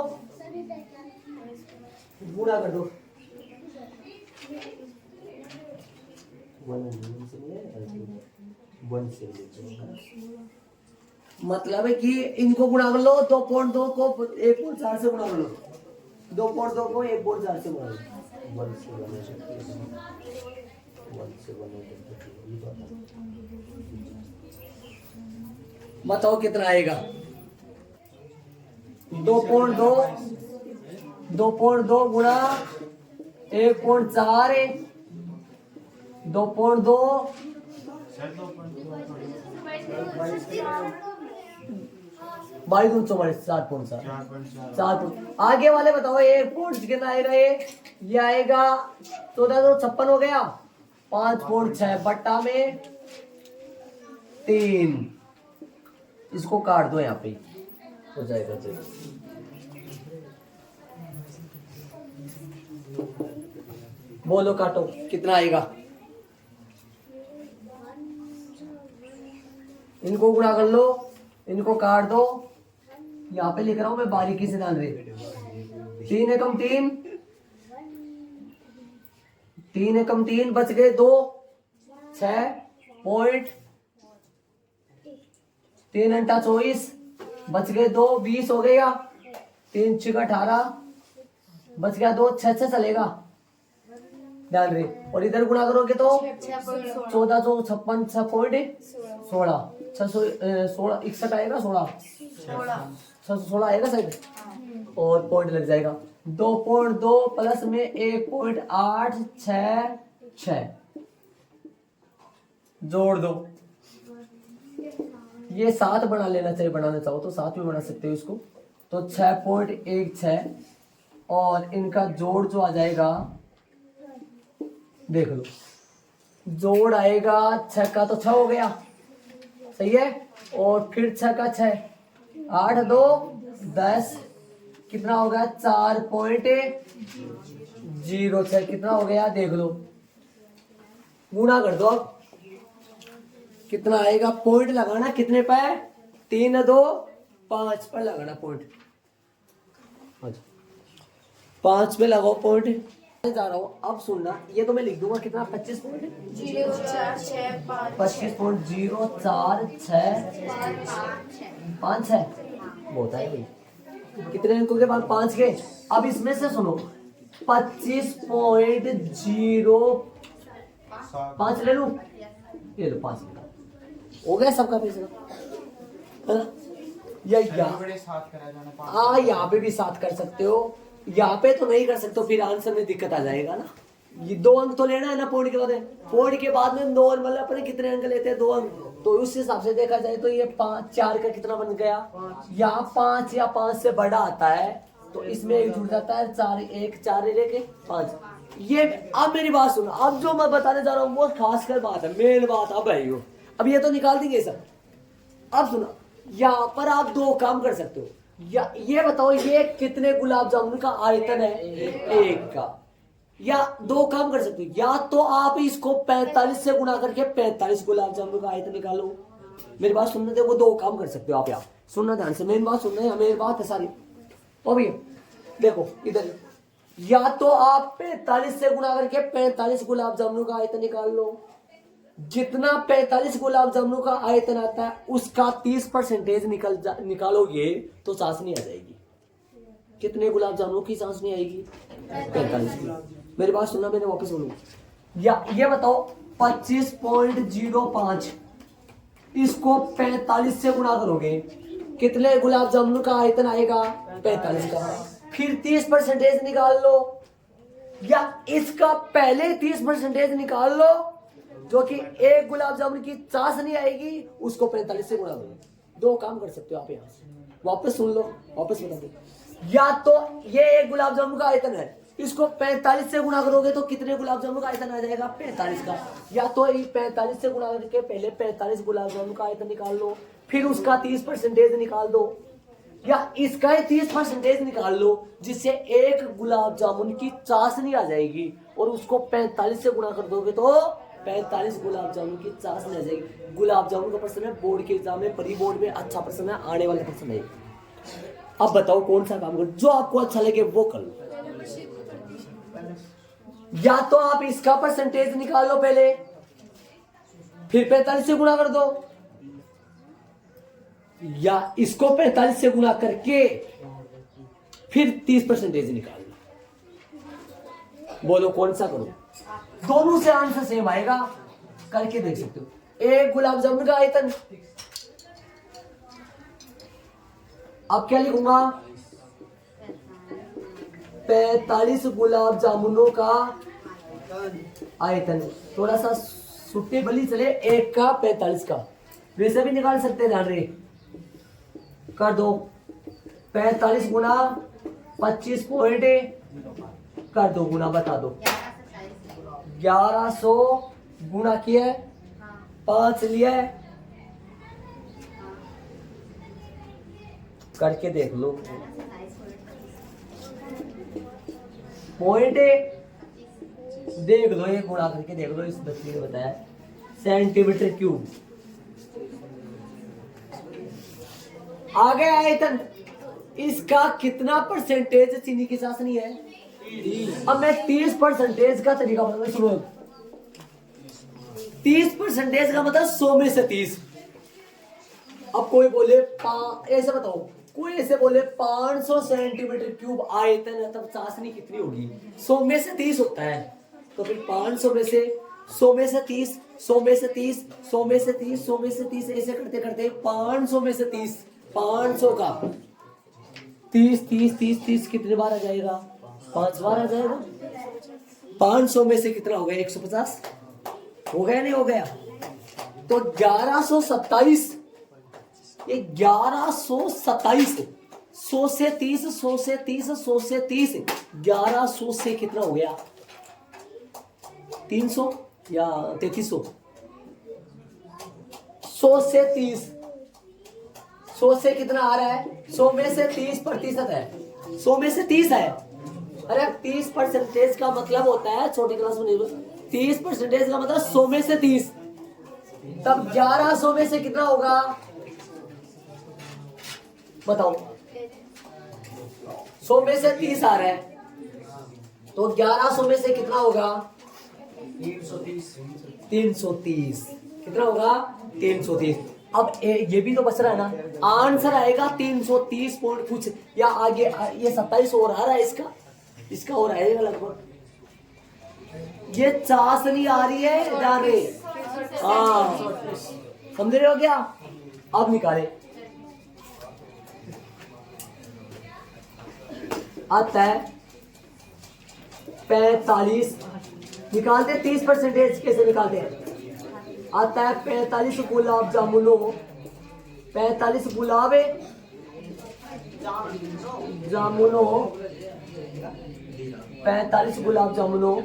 गुणा कर दो। मतलब है कि इनको गुणा कर लो। 2.2 को 1.4 से गुणा कर लो। 2.2 को 1.4 से गुणा लो। बताओ कितना आएगा? 2.2 गुणा 1.4 है। 2.2 22 7.7। आगे वाले बताओ एक पॉइंट कितना आएगा? ये आएगा 1456 हो गया। 5.6 बट्टा में 3। इसको काट दो, यहाँ पे हो जाएगा। बोलो काटो कितना आएगा? इनको गुणा कर लो, इनको काट दो। यहाँ पे लिख रहा हूं मैं, बारीकी से ध्यान दे। 3 एकम 3, 3 एकम 3 बच गए 2। 6 3 अंटा 24 बच गए 2। 20 हो गया। 3 6 18 बच गया 2। 6 चलेगा, ध्यान रहे। और इधर गुणा करोगे तो 14 2 56 6.16 616 61 आएगा। 16 आएगा शायद, और पॉइंट लग जाएगा। 2.2 प्लस में 1.866 जोड़ दो। ये 7 बना लेना चाहिए, बनाना चाहो तो 7 भी बना सकते हो इसको। तो 6.16 और इनका जोड़ जो आ जाएगा, देख लो, जोड़ आएगा 6 का तो 6 हो गया, सही है। और फिर 6 का 6, 8 2 10 कितना हो गया? 4.06 कितना हो गया? देख लो, गुणा कर दो। अब कितना आएगा? पॉइंट लगाना कितने पे? 3 2 5 पर लगाना पॉइंट। 5 पे लगाओ पॉइंट। जा रहा हूँ, अब सुनना। ये तो मैं लिख दूंगा कितना? 25.04 5 है, बहुत है भाई। कितने अंकों के बाद? 5 के। अब इसमें से सुनो, 25.05 ले लूं, ये लो 5 हो गया सबका पैसा। या यहाँ पे भी 7 कर सकते हो, यहाँ पे तो नहीं कर सकते, फिर आंसर में दिक्कत आ जाएगा ना। ये 2 अंक तो लेना है ना पॉइंट के बाद। पॉइंट के बाद में नॉर्मल अपने कितने अंक लेते हैं? 2 अंक। तो उस हिसाब से देखा जाए तो ये 5 4 का कितना बन गया? यहाँ 5 या 5 से बड़ा आता है तो इसमें एक जुड़ जाता है 4 1 4 लेके 5। ये अब मेरी बात सुनो, अब जो मैं बताने जा रहा हूँ वो खासकर बात है, मेन बात अब है यो। अब ये तो निकाल देंगे सब। अब सुनो, यहाँ पर आप 2 काम कर सकते हो। या ये बताओ ये कितने गुलाब जामुन का आयतन है? एक का। या दो काम कर सकते हो, या तो आप इसको 45 से गुणा करके 45 गुलाब जामुन का आयतन निकालो। मेरी बात सुनने दे, वो दो काम कर सकते हो आप। यहाँ सुनना ध्यान से, मेरी बात सुनना है, मेरी बात है सारी। ओ भैया देखो इधर, या तो आप 45 से गुणा करके 45 गुलाब जामुन का आयतन निकाल लो। जितना 45 गुलाब जामुन का आयतन आता है उसका 30% निकालोगे तो चाशनी आ जाएगी। कितने गुलाब जामुन की चाशनी आएगी? 45 की। मेरी बात सुनना, मैंने वापस बोलूँ। या ये बताओ 25.05 इसको 45 से गुणा करोगे, कितने गुलाब जामुन का आयतन आएगा? 45 का। फिर 30% निकाल लो, या इसका पहले 30% निकाल लो, जो कि एक गुलाब जामुन की चाशनी आएगी, उसको 45 से गुणा करो। दो काम कर सकते हो आप यहाँ से। वापस सुन लो, वापस बता दो। या तो ये एक गुलाब जामुन का आयतन है, इसको 45 से गुणा करोगे तो कितने गुलाब जामुन का आयतन आ जाएगा? 45 का। या तो 45 से गुणा करके पहले 45 गुलाब जामुन का आयतन निकाल लो, फिर उसका 30% निकाल दो, या इसका ही 30% निकाल लो, जिससे एक गुलाब जामुन की चाशनी आ जाएगी, और उसको 45 से गुणा कर दोगे तो 45 गुलाब जामुन की चाशनी आ जाएगी। गुलाब जामुन का प्रश्न है बोर्ड के एग्जाम में, प्री बोर्ड में अच्छा प्रश्न है, आने वाला प्रश्न है। अब बताओ कौन सा काम करो, जो आपको अच्छा लगे वो कर लो। या तो आप इसका परसेंटेज निकाल लो पहले, फिर 45 से गुणा कर दो, या इसको 45 से गुणा करके फिर 30% निकाल लो। बोलो कौन सा करो? दोनों से आंसर सेम आएगा, करके देख सकते हो। एक गुलाब जामुन का आयतन, अब क्या लिखूंगा? 45 गुलाब जामुनों का आयतन। थोड़ा सा सुट्टी बली चले, एक का 45 का, वैसे भी निकाल सकते हैं। ध्यान रहे, कर दो 45 गुना 25 पॉइंट कर दो, गुना बता दो। 1100 गुना किया, 5 लिया, करके देख लो। पॉइंट देख लो, ये गुणा करके देख लो। इस बच्चे ने बताया सेंटीमीटर क्यूब आ गया आयतन। इसका कितना परसेंटेज चीनी की चाशनी है? अब मैं 30% का तरीका बताऊंगा, सुनो। 30% का मतलब 100 में से 30। अब कोई बोले ऐसे बताओ, कोई ऐसे बोले 500 सेंटीमीटर क्यूब आयतन है, तब चाशनी कितनी होगी? 100 में से 30 होता है, तो फिर 500 में से 100 में से 30, 100 में से 30, 100 में से 30, 100 में से 30, ऐसे करते करते 500 में से 30, 500 का 30 30 30 30 कितने बार आ जाएगा? 5 बार आ जाएगा। 500 में से कितना हो गया? 150 हो गया, नहीं हो गया? तो 1127, ये 1127, 100 से 30, 100 से 30, 100 से 30, 1100 से कितना हो गया? 300 या 3300? 100 से 30, 100 से कितना आ रहा है? 100 में से 30% है, 100 में से 30 है। अरे 30% का मतलब होता है, छोटी क्लास में 30% का मतलब 100 में से 30, तब 1100 में से कितना होगा बताओ? 100 में से 30 आ रहा है, तो 1100 में से कितना होगा? 330। कितना होगा? 330। अब ये भी तो बच रहा है ना, आंसर आएगा 330 पॉइंट कुछ, या आगे ये 27 और आ रहा है, इसका और आएगा लगभग। ये चाशनी आ रही है जाके, हाँ समझ रहे हो क्या? अब निकाले, आता है 45, निकालते 30% कैसे निकालते हैं? आता है 45 गुलाब जामुनों, 45 गुलाब जामुनों, 45 गुलाब जामुनों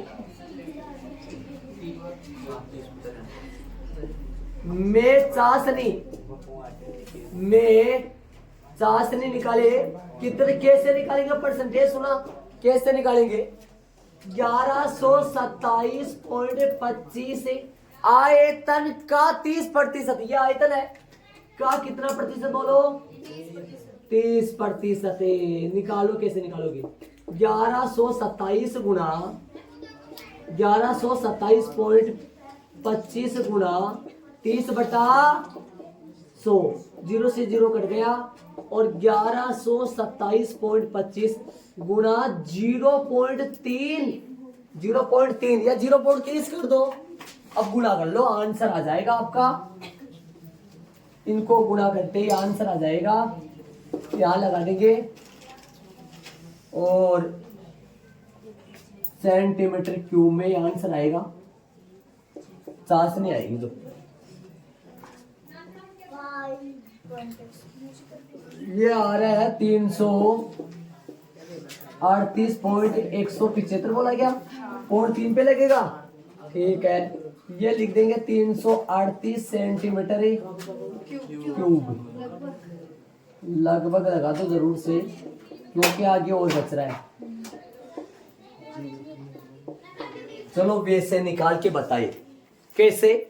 में चाशनी में चाशनी निकाले, कितने कैसे निकालेंगे परसेंटेज सुना, कैसे निकालेंगे 1127.25 आयतन का 30%, यह आयतन है का कितना प्रतिशत बोलो 30% है। निकालो, कैसे निकालोगे 1127 गुणा 1127.25 गुणा 30/100, 0 से 0 कट गया, और 1127.25 गुणा 0.3 या 0.30 कर दो। अब गुणा कर लो, आंसर आ जाएगा आपका। इनको गुणा करते ही आंसर आ जाएगा, यहां लगा देंगे और सेंटीमीटर क्यूब में आंसर आएगा, चाशनी आएगी तो ये आ रहा है 338.175 बोला क्या, पॉइंट 3 पे लगेगा, ठीक है। ये लिख देंगे 338 सेंटीमीटर क्यूब, लगभग लगा दो जरूर से, क्योंकि आगे और बच रहा है। चलो वैसे निकाल के बताइए कैसे।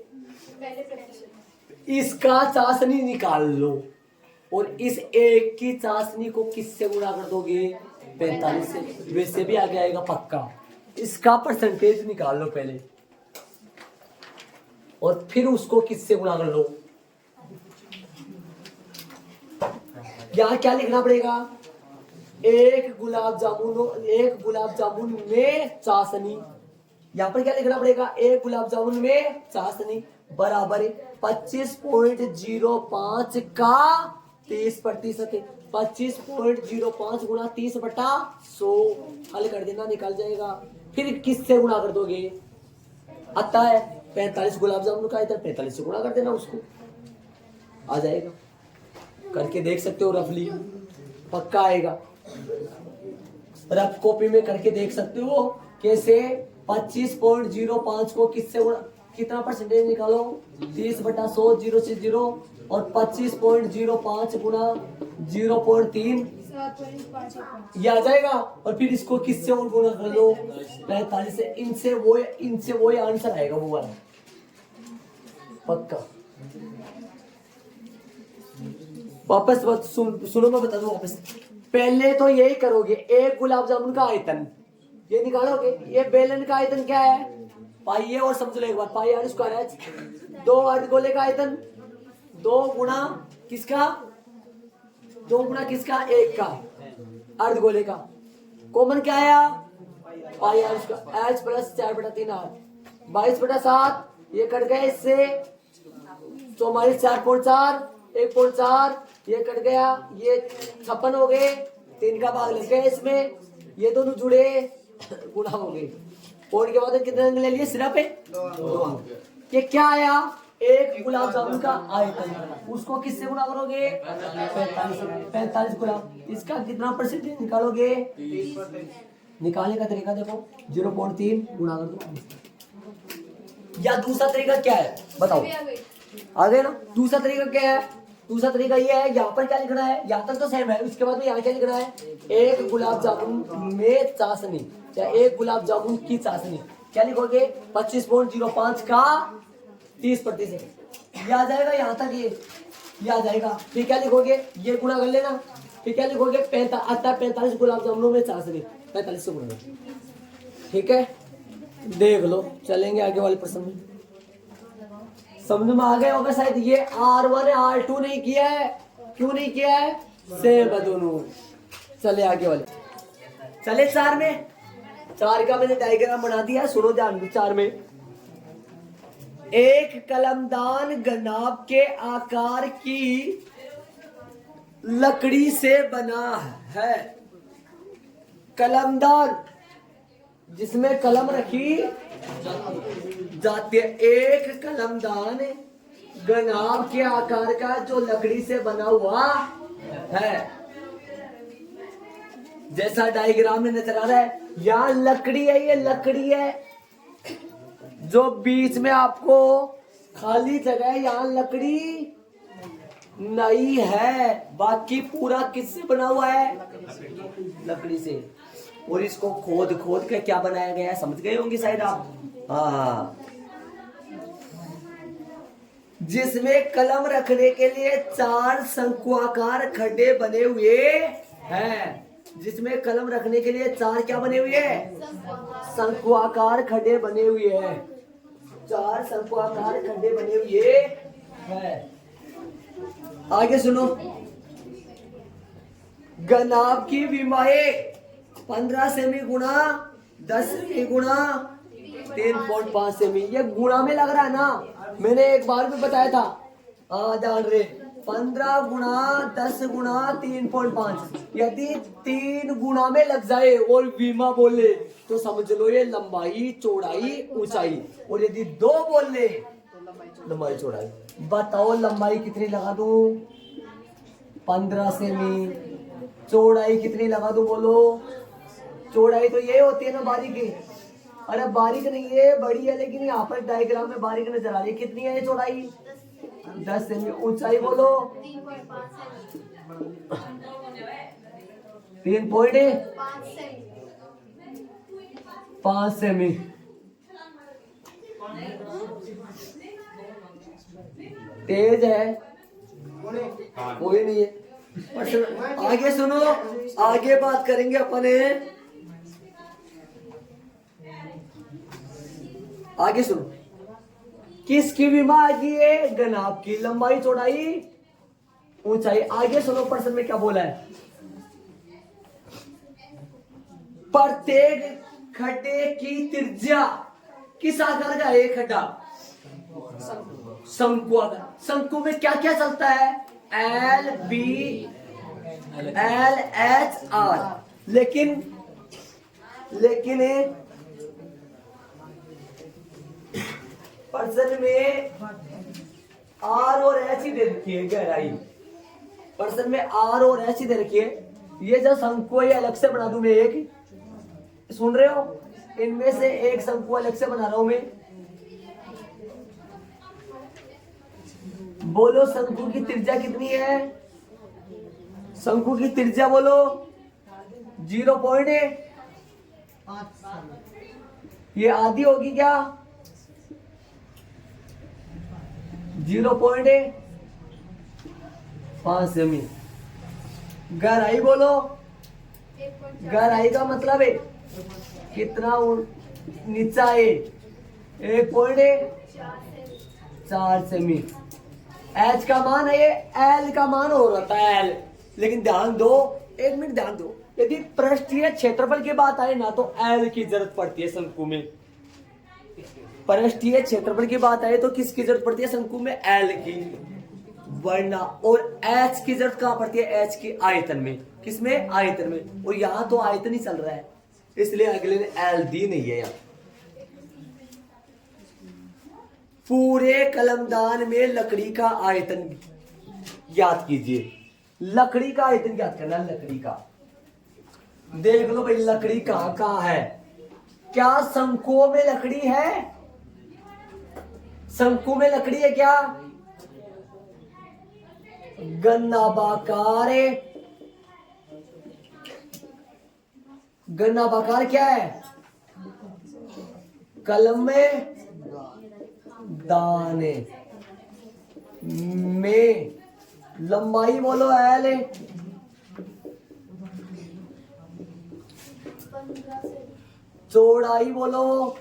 इसका चाशनी निकाल लो और इस एक की चाशनी को किससे गुणा कर दोगे 45 से, वैसे भी आगे आएगा पक्का। इसका परसेंटेज निकाल लो पहले और फिर उसको किससे गुणा कर लो। यहां क्या लिखना पड़ेगा, एक गुलाब जामुन में चाशनी, यहां पर क्या लिखना पड़ेगा, एक गुलाब जामुन में चाशनी बराबर 25.05 का 30% है। 25.05 गुणा 30/100 हल कर देना, निकल जाएगा। फिर किससे गुणा कर दोगे, आता है 45 गुलाब जामुन का, इधर 45 से गुणा कर देना, उसको आ जाएगा। करके देख सकते हो, रफली पक्का आएगा। रफ कॉपी में करके देख सकते हो कैसे। 25.05 को किससे गुणा, कितना परसेंटेज निकालो 30/100, 0 से 0, और 25.05 गुणा 0.3 ये आ जाएगा। और फिर इसको किससे और गुणा कर लो 45 से, इनसे वो आंसर आएगा, वो वाला पक्का। वापस सुनो मैं बता दूं वापस। पहले तो यही करोगे, एक गुलाब जामुन का आयतन ये निकालोगे, ये बेलन का आयतन क्या है पाइए, और समझ लो एक बार, पाई आर स्क्वायर एच। 2 अर्धगोले का आयतन 2 गुणा किसका, 2 गुणा किसका, एक का अर्धगोले का। कॉमन क्या आया pi r square h plus 4/3 r, 22/7 ये कट गए इससे, 44 4.4 1.4 ये कट गया, ये 56 हो गए, 3 का भाग लग गया इसमें, ये दोनों जुड़े गुणा हो गए। पॉइंट के बाद कितने अंक ले लिए, सिर्फ 2 अंक। ये क्या आया, एक गुलाब जामुन का आयतन, उसको किससे गुणा करोगे 45 गुलाब, इसका कितना परसेंटेज निकालोगे, निकालने का तरीका देखो 0.3 गुणा कर दो। या दूसरा तरीका क्या है बताओ, आ गए ना। दूसरा तरीका क्या है, दूसरा तरीका ये है, यहाँ पर क्या लिखना है, यहाँ तक तो सेम है, उसके बाद में यहाँ क्या लिखना है, एक गुलाब जामुन में चाशनी या एक गुलाब जामुन की चाशनी, क्या लिखोगे 25.05 का 30%, ये आ जाएगा यहाँ तक, ये आ जाएगा। फिर क्या लिखोगे, ये गुणा कर लेना, फिर क्या लिखोगे 45 गुलाब जामुनों में चाशनी, 45 से गुणा, ठीक है। देख लो, चलेंगे आगे वाले प्रश्न में। समझ में आ गए होगा शायद। ये R1 R2 नहीं किया है, क्यों नहीं किया है, सेम है दोनों। चले आगे वाले, चले 4 में। 4 का मैंने डायग्राम बना दिया, सुनो ध्यान दो। 4 में एक कलमदान गनाब के आकार की लकड़ी से बना है। कलमदान जिसमें कलम रखी जाती है, एक कलमदान गनाब के आकार का जो लकड़ी से बना हुआ है, जैसा डायग्राम में नजर आ रहा है। यहाँ लकड़ी है, ये लकड़ी है, जो बीच में आपको खाली जगह है, यहाँ लकड़ी नहीं है, बाकी पूरा किससे बना हुआ है? लकड़ी से। और इसको खोद खोद के क्या बनाया गया है समझ गए होंगे शायद आप। हाँ, जिसमें कलम रखने के लिए 4 शंकुआकार खड्डे बने हुए हैं। जिसमें कलम रखने के लिए 4 क्या बने हुए हैं? शंकुआकार खड्डे बने हुए हैं। 4 शंकुआकार खड्डे बने हुए हैं। आगे सुनो, गनाब की विमाएं 15 सेमी गुणा 10 सेमी गुणा 3.5 सेमी। ये गुणा में लग रहा है ना, मैंने एक बार भी बताया था। जान रहे, 15 गुणा 10 गुणा 3.5। यदि 3 गुणा में लग जाए और विमा बोले तो समझ लो ये लंबाई चौड़ाई ऊंचाई। और यदि 2 बोल ले लंबाई चौड़ाई। बताओ लंबाई कितनी लगा दूं? 15 सेमी। चौड़ाई कितनी लगा दूं बोलो? चौड़ाई तो ये होती है ना बारीक। अरे बारीक नहीं है, बड़ी है, लेकिन यहाँ पर डायग्राम में बारीक नजर आ रही है। कितनी है ये चौड़ाई? 10 सेमी। ऊंचाई बोलो? 3.5 सेमी। तेज है कोई नहीं है। आगे सुनो, आगे बात करेंगे अपन। आगे सुनो, किसकी विमा आगी है? गनाब की। लंबाई चौड़ाई ऊंचाई। आगे सुनो, प्रश्न में क्या बोला है? प्रत्येक खड्डे की त्रिज्या किस आकार का है? खड्डा शंकु आकार। शंकु में क्या क्या चलता है? L B L H R. लेकिन प्रश्न में आर और एच ही दे रखी है गहराई। प्रश्न में आर और एच ही दे रखी है। ये जो शंकु है ये अलग से बना दूं मैं एक। सुन रहे हो? इनमें से एक शंकु अलग से बना रहा हूं मैं। बोलो शंकु की त्रिज्या कितनी है? शंकु की त्रिज्या बोलो? 0.8। ये आधी होगी क्या? 0.5 सेमी। गहराई बोलो? गहराई का मतलब है कितना नीचा है? 1.4 सेमी। एच का मान है ये, एल का मान हो रहा है एल। लेकिन ध्यान दो, 1 मिनट ध्यान दो। यदि पृष्ठीय क्षेत्रफल की बात आए ना तो एल की जरूरत पड़ती है शंकु में। पृष्ठीय क्षेत्रफल की बात आए तो किसकी जरूरत पड़ती है शंकु में? एल की। वरना और एच की जरूरत कहां पड़ती है? एच की आयतन में। किसमें? आयतन में। और यहां तो आयतन ही चल रहा है, इसलिए अगले ने एल दी नहीं है। यहां पूरे कलमदान में लकड़ी का आयतन ज्ञात कीजिए। लकड़ी का आयतन ज्ञात करना। लकड़ी का देख लो भाई, लकड़ी कहां कहां है? क्या शंकुओं में लकड़ी है? शंकु में लकड़ी है क्या? गन्नाबाकार। गन्नाबाकार क्या है? कलम में दाने में। लंबाई बोलो एल। चौड़ाई बोलो?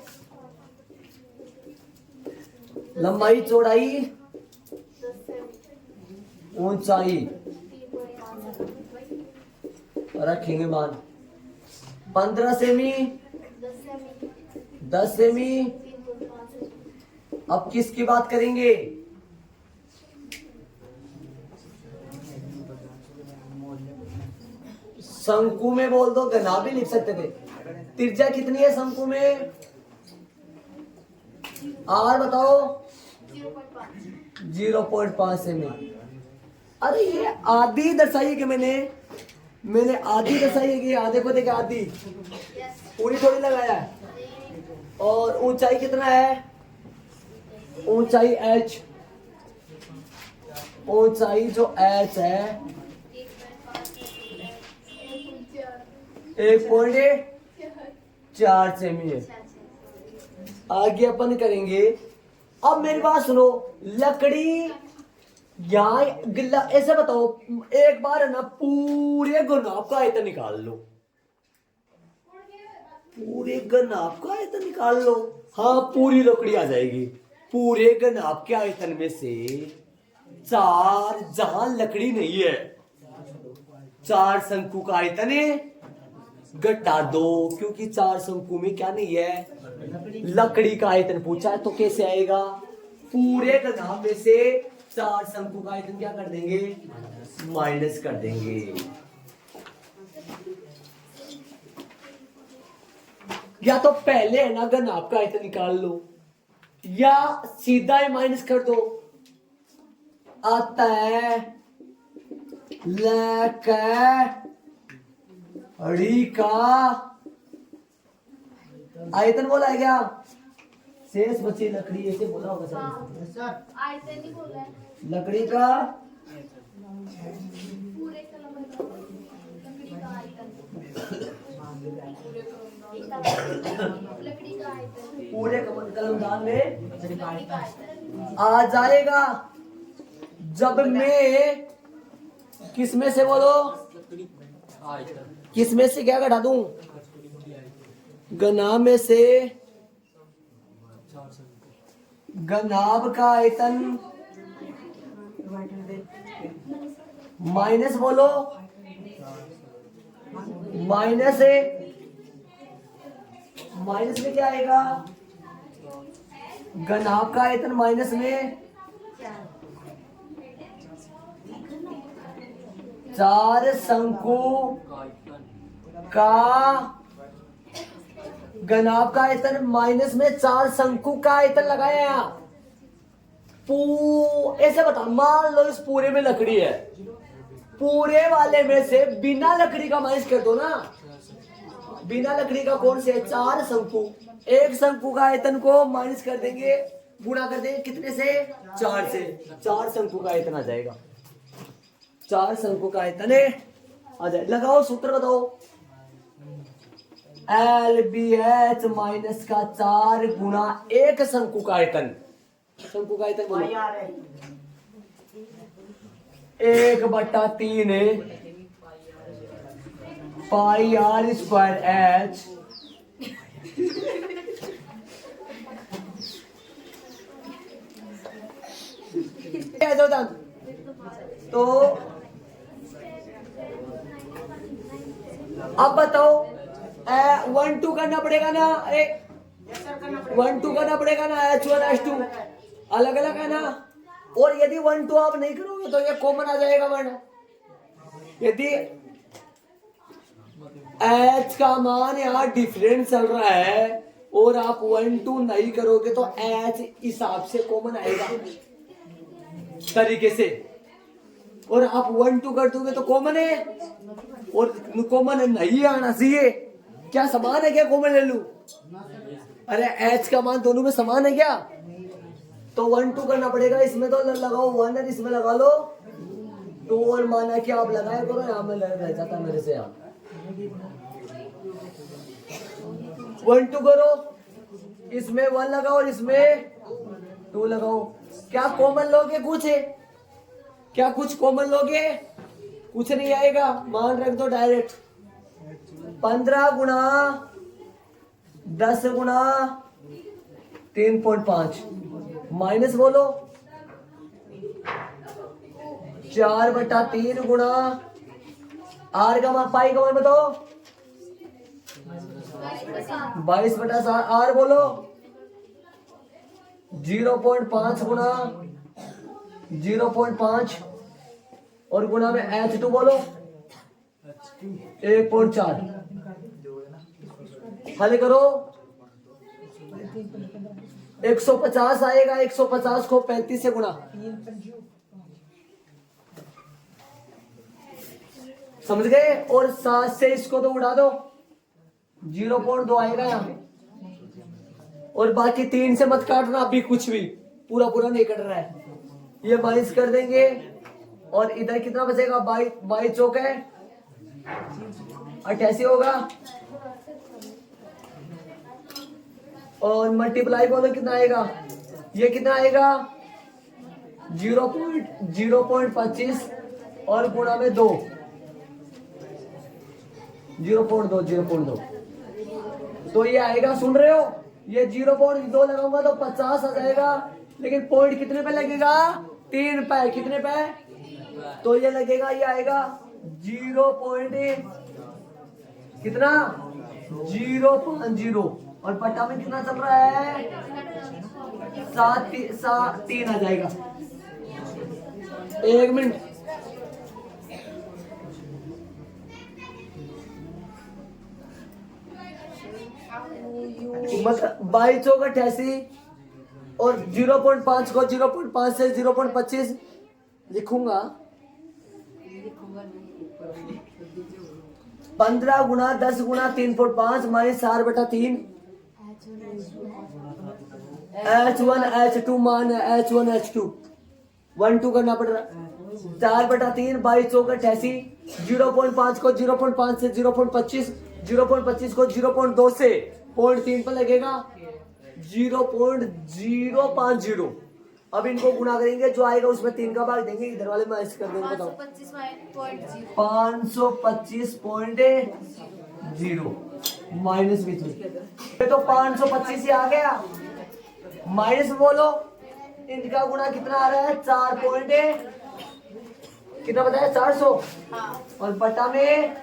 लंबाई चौड़ाई ऊंचाई रखेंगे मान 15 सेमी 10 सेमी। अब किसकी बात करेंगे? शंकु में बोल दो, गना भी लिख सकते थे। त्रिज्या कितनी है शंकु में? आर बताओ? 0.5 सेमी। अरे ये आधी दर्शाई कि मैंने आधी दर्शाई है कि आधे को देखा आधी, पूरी थोड़ी लगाया है। और ऊंचाई कितना है? ऊंचाई h ऊंचाई जो h है 1.4 सेमी है। आगे अपन करेंगे। अब मेरी बात सुनो, लकड़ी यहाँ गिल्ला ऐसे बताओ, एक बार है ना पूरे गुनाब का आयतन निकाल लो, पूरे गनाब का आयतन निकाल लो। हाँ पूरी लकड़ी आ जाएगी। पूरे गनाब के आयतन में से 4 जहां लकड़ी नहीं है, 4 शंकु का आयतन है घटा दो, क्योंकि 4 शंकु में क्या नहीं है, लकड़ी का आयतन पूछा है। तो कैसे आएगा, पूरे गनाब में से 4 शंकु का आयतन क्या कर देंगे, माइनस कर देंगे। या तो पहले है ना गनाब का आयतन निकाल लो, या सीधा ही माइनस कर दो। आता है लकड़ी का आयतन बोला है क्या, शेष बची लकड़ी, ऐसे बोला होगा सर। आयतन ही बोला है। लकड़ी का पूरे कलम लकड़ी का आयतन, लकड़ी का आयतन, पूरे कलमदान में लकड़ी का आयतन आ जाएगा। जब मैं किस में से बोलो, किस में से क्या घटा दूं, गनाब में से, गनाब का आयतन माइनस बोलो, माइनस है, माइनस में क्या आएगा, गनाब का आयतन माइनस में 4 शंकु का, गनाब का आयतन माइनस में 4 शंकु का आयतन लगाया। ऐसे बता, मान लो इस पूरे में लकड़ी है, पूरे वाले में से बिना लकड़ी का माइनस कर दो ना। बिना लकड़ी का कौन से, 4 शंकु, एक शंकु का आयतन को माइनस कर देंगे, गुणा कर देंगे कितने से, 4 से, 4 शंकु का आयतन आ जाएगा। 4 शंकु का आयतन है आ जाए। लगाओ सूत्र बताओ, LBH माइनस का 4 गुणा 1 शंकु का आयतन, शंकु का आयतन 1/3 है पाई r स्क्वायर h, तो अब बताओ 1-2 करना पड़ेगा ना, अरे 1-2 करना पड़ेगा ना, H1 H2 अलग अलग है ना। और यदि 1-2 आप नहीं करोगे तो ये कॉमन आ जाएगा वर्ण। यदि H का मान यहाँ डिफरेंट चल रहा है और आप 1-2 नहीं करोगे तो H हिसाब से कॉमन आएगा तरीके से, और आप 1-2 कर दोगे तो कॉमन है, और कॉमन नहीं आना चाहिए। क्या समान है क्या, कॉमन ले लूं, अरे H का मान दोनों में समान है क्या, तो 1-2 करना पड़ेगा। इसमें तो लगाओ 1 और इसमें लगा लो 2, और माना कि आप लगाया करो, यहाँ में रह जाता मेरे से। यहाँ 1-2 करो, इसमें 1 लगाओ और इसमें 2 लगाओ। क्या कॉमन लोगे, कुछ है क्या, कुछ कॉमन लोगे, कुछ नहीं आएगा, मान रख दो डायरेक्ट। 15 गुणा 10 गुणा 3.5 माइनस बोलो 4/3 गुणा r का मान, पाई का मान बताओ 22/7, r बोलो 0.5 गुणा 0.5, और गुणा में H2 बोलो 1.4। हल करो 150 आएगा, 150 को 35 से गुणा, समझ गए। और 7 से इसको तो उड़ा दो, 0.2 आएगा यहाँ, और बाकी 3 से मत काटना अभी, कुछ भी पूरा पूरा नहीं कट रहा है, ये माइनस कर देंगे और इधर कितना बचेगा? 22 चौक है 88 होगा, और मल्टीप्लाई बोलो कितना आएगा? ये कितना आएगा? 0.25 और गुणा में 2, 0.2 तो ये आएगा, सुन रहे हो? ये 0.2 लगाऊंगा तो 50 आ जाएगा, लेकिन पॉइंट कितने पे लगेगा? 3 पे। कितने पे? तो ये लगेगा, ये आएगा 0. कितना? 0.0 और बटा में कितना चल रहा है? 3 आ जाएगा। 1 मिनट, मतलब 22 चौक 88 और 0.5 को 0.5 से 0.25 लिखूंगा। 15 गुना 10 गुना 3.5 माइनस 4/3 H1 H2 मान H1 H2 1 2 करना पड़ रहा। 4/3 22 चौक 88, 0.5 को 0.5 से 0.25, 0.25 को 0.2 से 0.3 पर लगेगा 0.050। अब इनको गुणा करेंगे, जो आएगा उसमें 3 का भाग देंगे, इधर वाले माइनस कर देंगे। बताओ 525.0 माइनस बीच में तो 525 ही आ गया। माइनस बोलो, इनका गुणा कितना आ रहा है? 4 पॉइंट कितना बताया? 400 और बटा में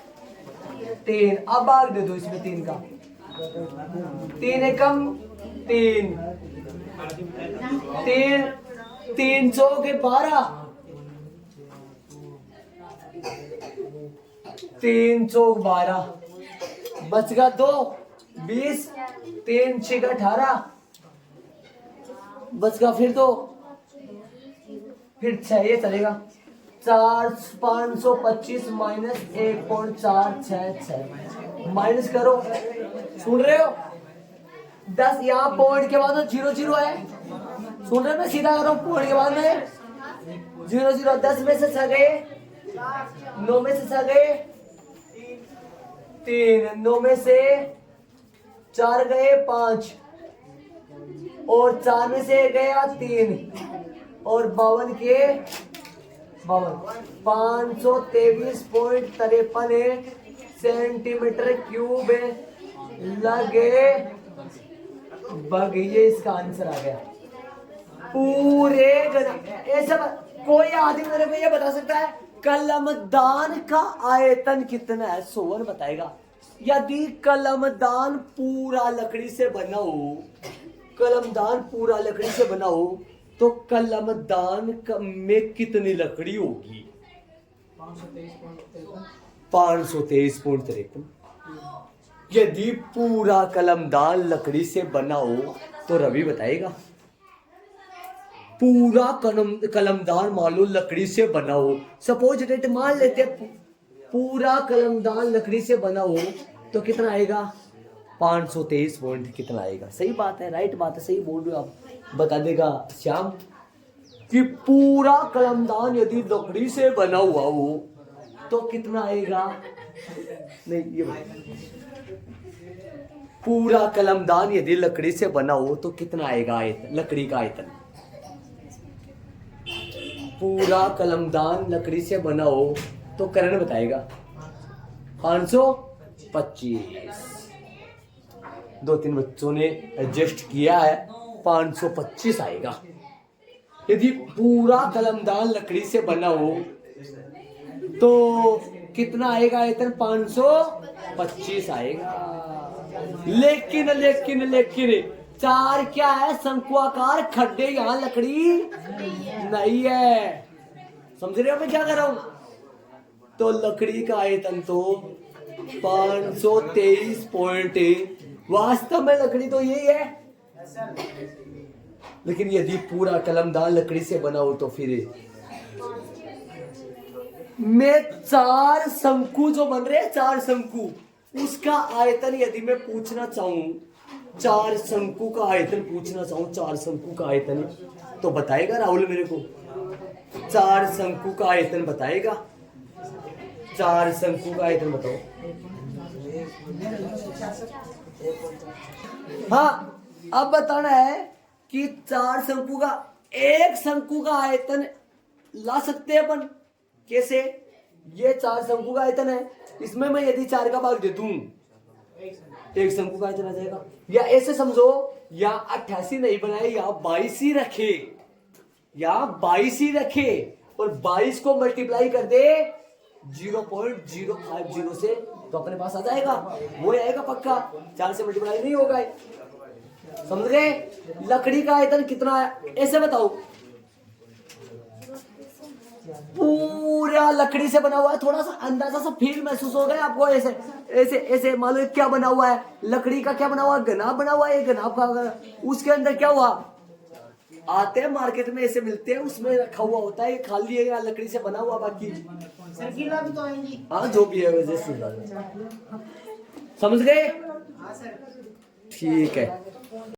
3। अब भाग दे दो इसमें 3 का। 3 एकम 3, 3 चौक 12, 3 चौक 12 बचगा 2 20, 3 6 18 बचगा, फिर 2 फिर 6, ये चलेगा। 525 माइनस 1.466 माइनस करो, सुन रहे हो? 10 यहाँ पॉइंट के बाद 0 0 है, सुन रहे हो? मैं सीधा कर रहा हूँ, पॉइंट के बाद में 0 0। 10 में से 6 गए, 9 में से 6 गए 3, 9 में से 4 गए 5, और 4 में से गया 3, और 52 के 523.53 सेंटीमीटर क्यूब लगे बग। ये इसका आंसर आ गया पूरे ऐसा। कोई आदमी मेरे को ये बता सकता है कलमदान का आयतन कितना है? सोवन बताएगा। यदि कलमदान पूरा लकड़ी से बना हो, कलमदान पूरा लकड़ी से बना हो तो कलमदान में कितनी लकड़ी होगी? 523.53। यदि पूरा कलमदान लकड़ी से बना हो तो रवि बताएगा। पूरा कलमदान मान लो लकड़ी से बना हो, सपोज डेट मान लेते पूरा कलमदान लकड़ी से बना हो तो कितना आएगा? 523 पॉइंट कितना आएगा? सही बात है, राइट बात है, सही बोल रहे हो आप। बता देगा श्याम कि पूरा कलमदान यदि लकड़ी से बना हुआ हो तो कितना आएगा? नहीं, ये पूरा कलमदान यदि लकड़ी से बना हो तो कितना आएगा आयतन? लकड़ी का आयतन। पूरा कलमदान लकड़ी से बना हो तो करण बताएगा 525। 2-3 बच्चों ने एडजस्ट किया है, 525 आएगा। यदि पूरा कलमदान लकड़ी से बना हो तो कितना आएगा आयतन? 525 आएगा। लेकिन लेकिन लेकिन 4 क्या है? शंकुआकार खड्डे, यहाँ लकड़ी नहीं है। समझ रहे हो मैं क्या कर रहा हूं? तो लकड़ी का आयतन तो 523 पॉइंट, वास्तव में लकड़ी तो यही है, लेकिन यदि पूरा कलमदान लकड़ी से बना हो तो फिर मैं 4 शंकु जो बन रहे हैं, 4 शंकु, उसका आयतन यदि मैं पूछना चाहूं, 4 शंकु का आयतन पूछना चाहूं, 4 शंकु का आयतन, तो बताएगा राहुल मेरे को? चार शंकु का आयतन बताएगा। चार शंकु का आयतन बताओ। हाँ, अब बताना है कि चार शंकु का, एक शंकु का आयतन ला सकते हैं अपन कैसे? ये चार शंकु का आयतन है, इसमें मैं यदि चार का भाग दे दूं, एक शंकु का आयतन आ जाएगा। या ऐसे समझो, या 88 नहीं बनाए, या 22 ही रखे, या 22 ही रखे और 22 को मल्टीप्लाई कर दे 0.050 से, तो अपने पास आ जाएगा, वो आएगा पक्का। 4 से मल्टीप्लाई नहीं होगा। समझ गए? लकड़ी का आयतन कितना है ऐसे बताओ। पूरा लकड़ी से बना हुआ है, थोड़ा सा अंदाजा सा फील महसूस हो गया आपको? ऐसे ऐसे ऐसे मान लो क्या बना हुआ है, लकड़ी का क्या बना हुआ है, गनाब बना हुआ है। गनाब का उसके अंदर क्या हुआ, आते हैं मार्केट में ऐसे मिलते हैं, उसमें रखा हुआ होता है, खाली है या लकड़ी से बना हुआ बाकी। सरकीला भी तो आएंगी। हाँ, जो भी है वैसे समझ गए? ठीक है।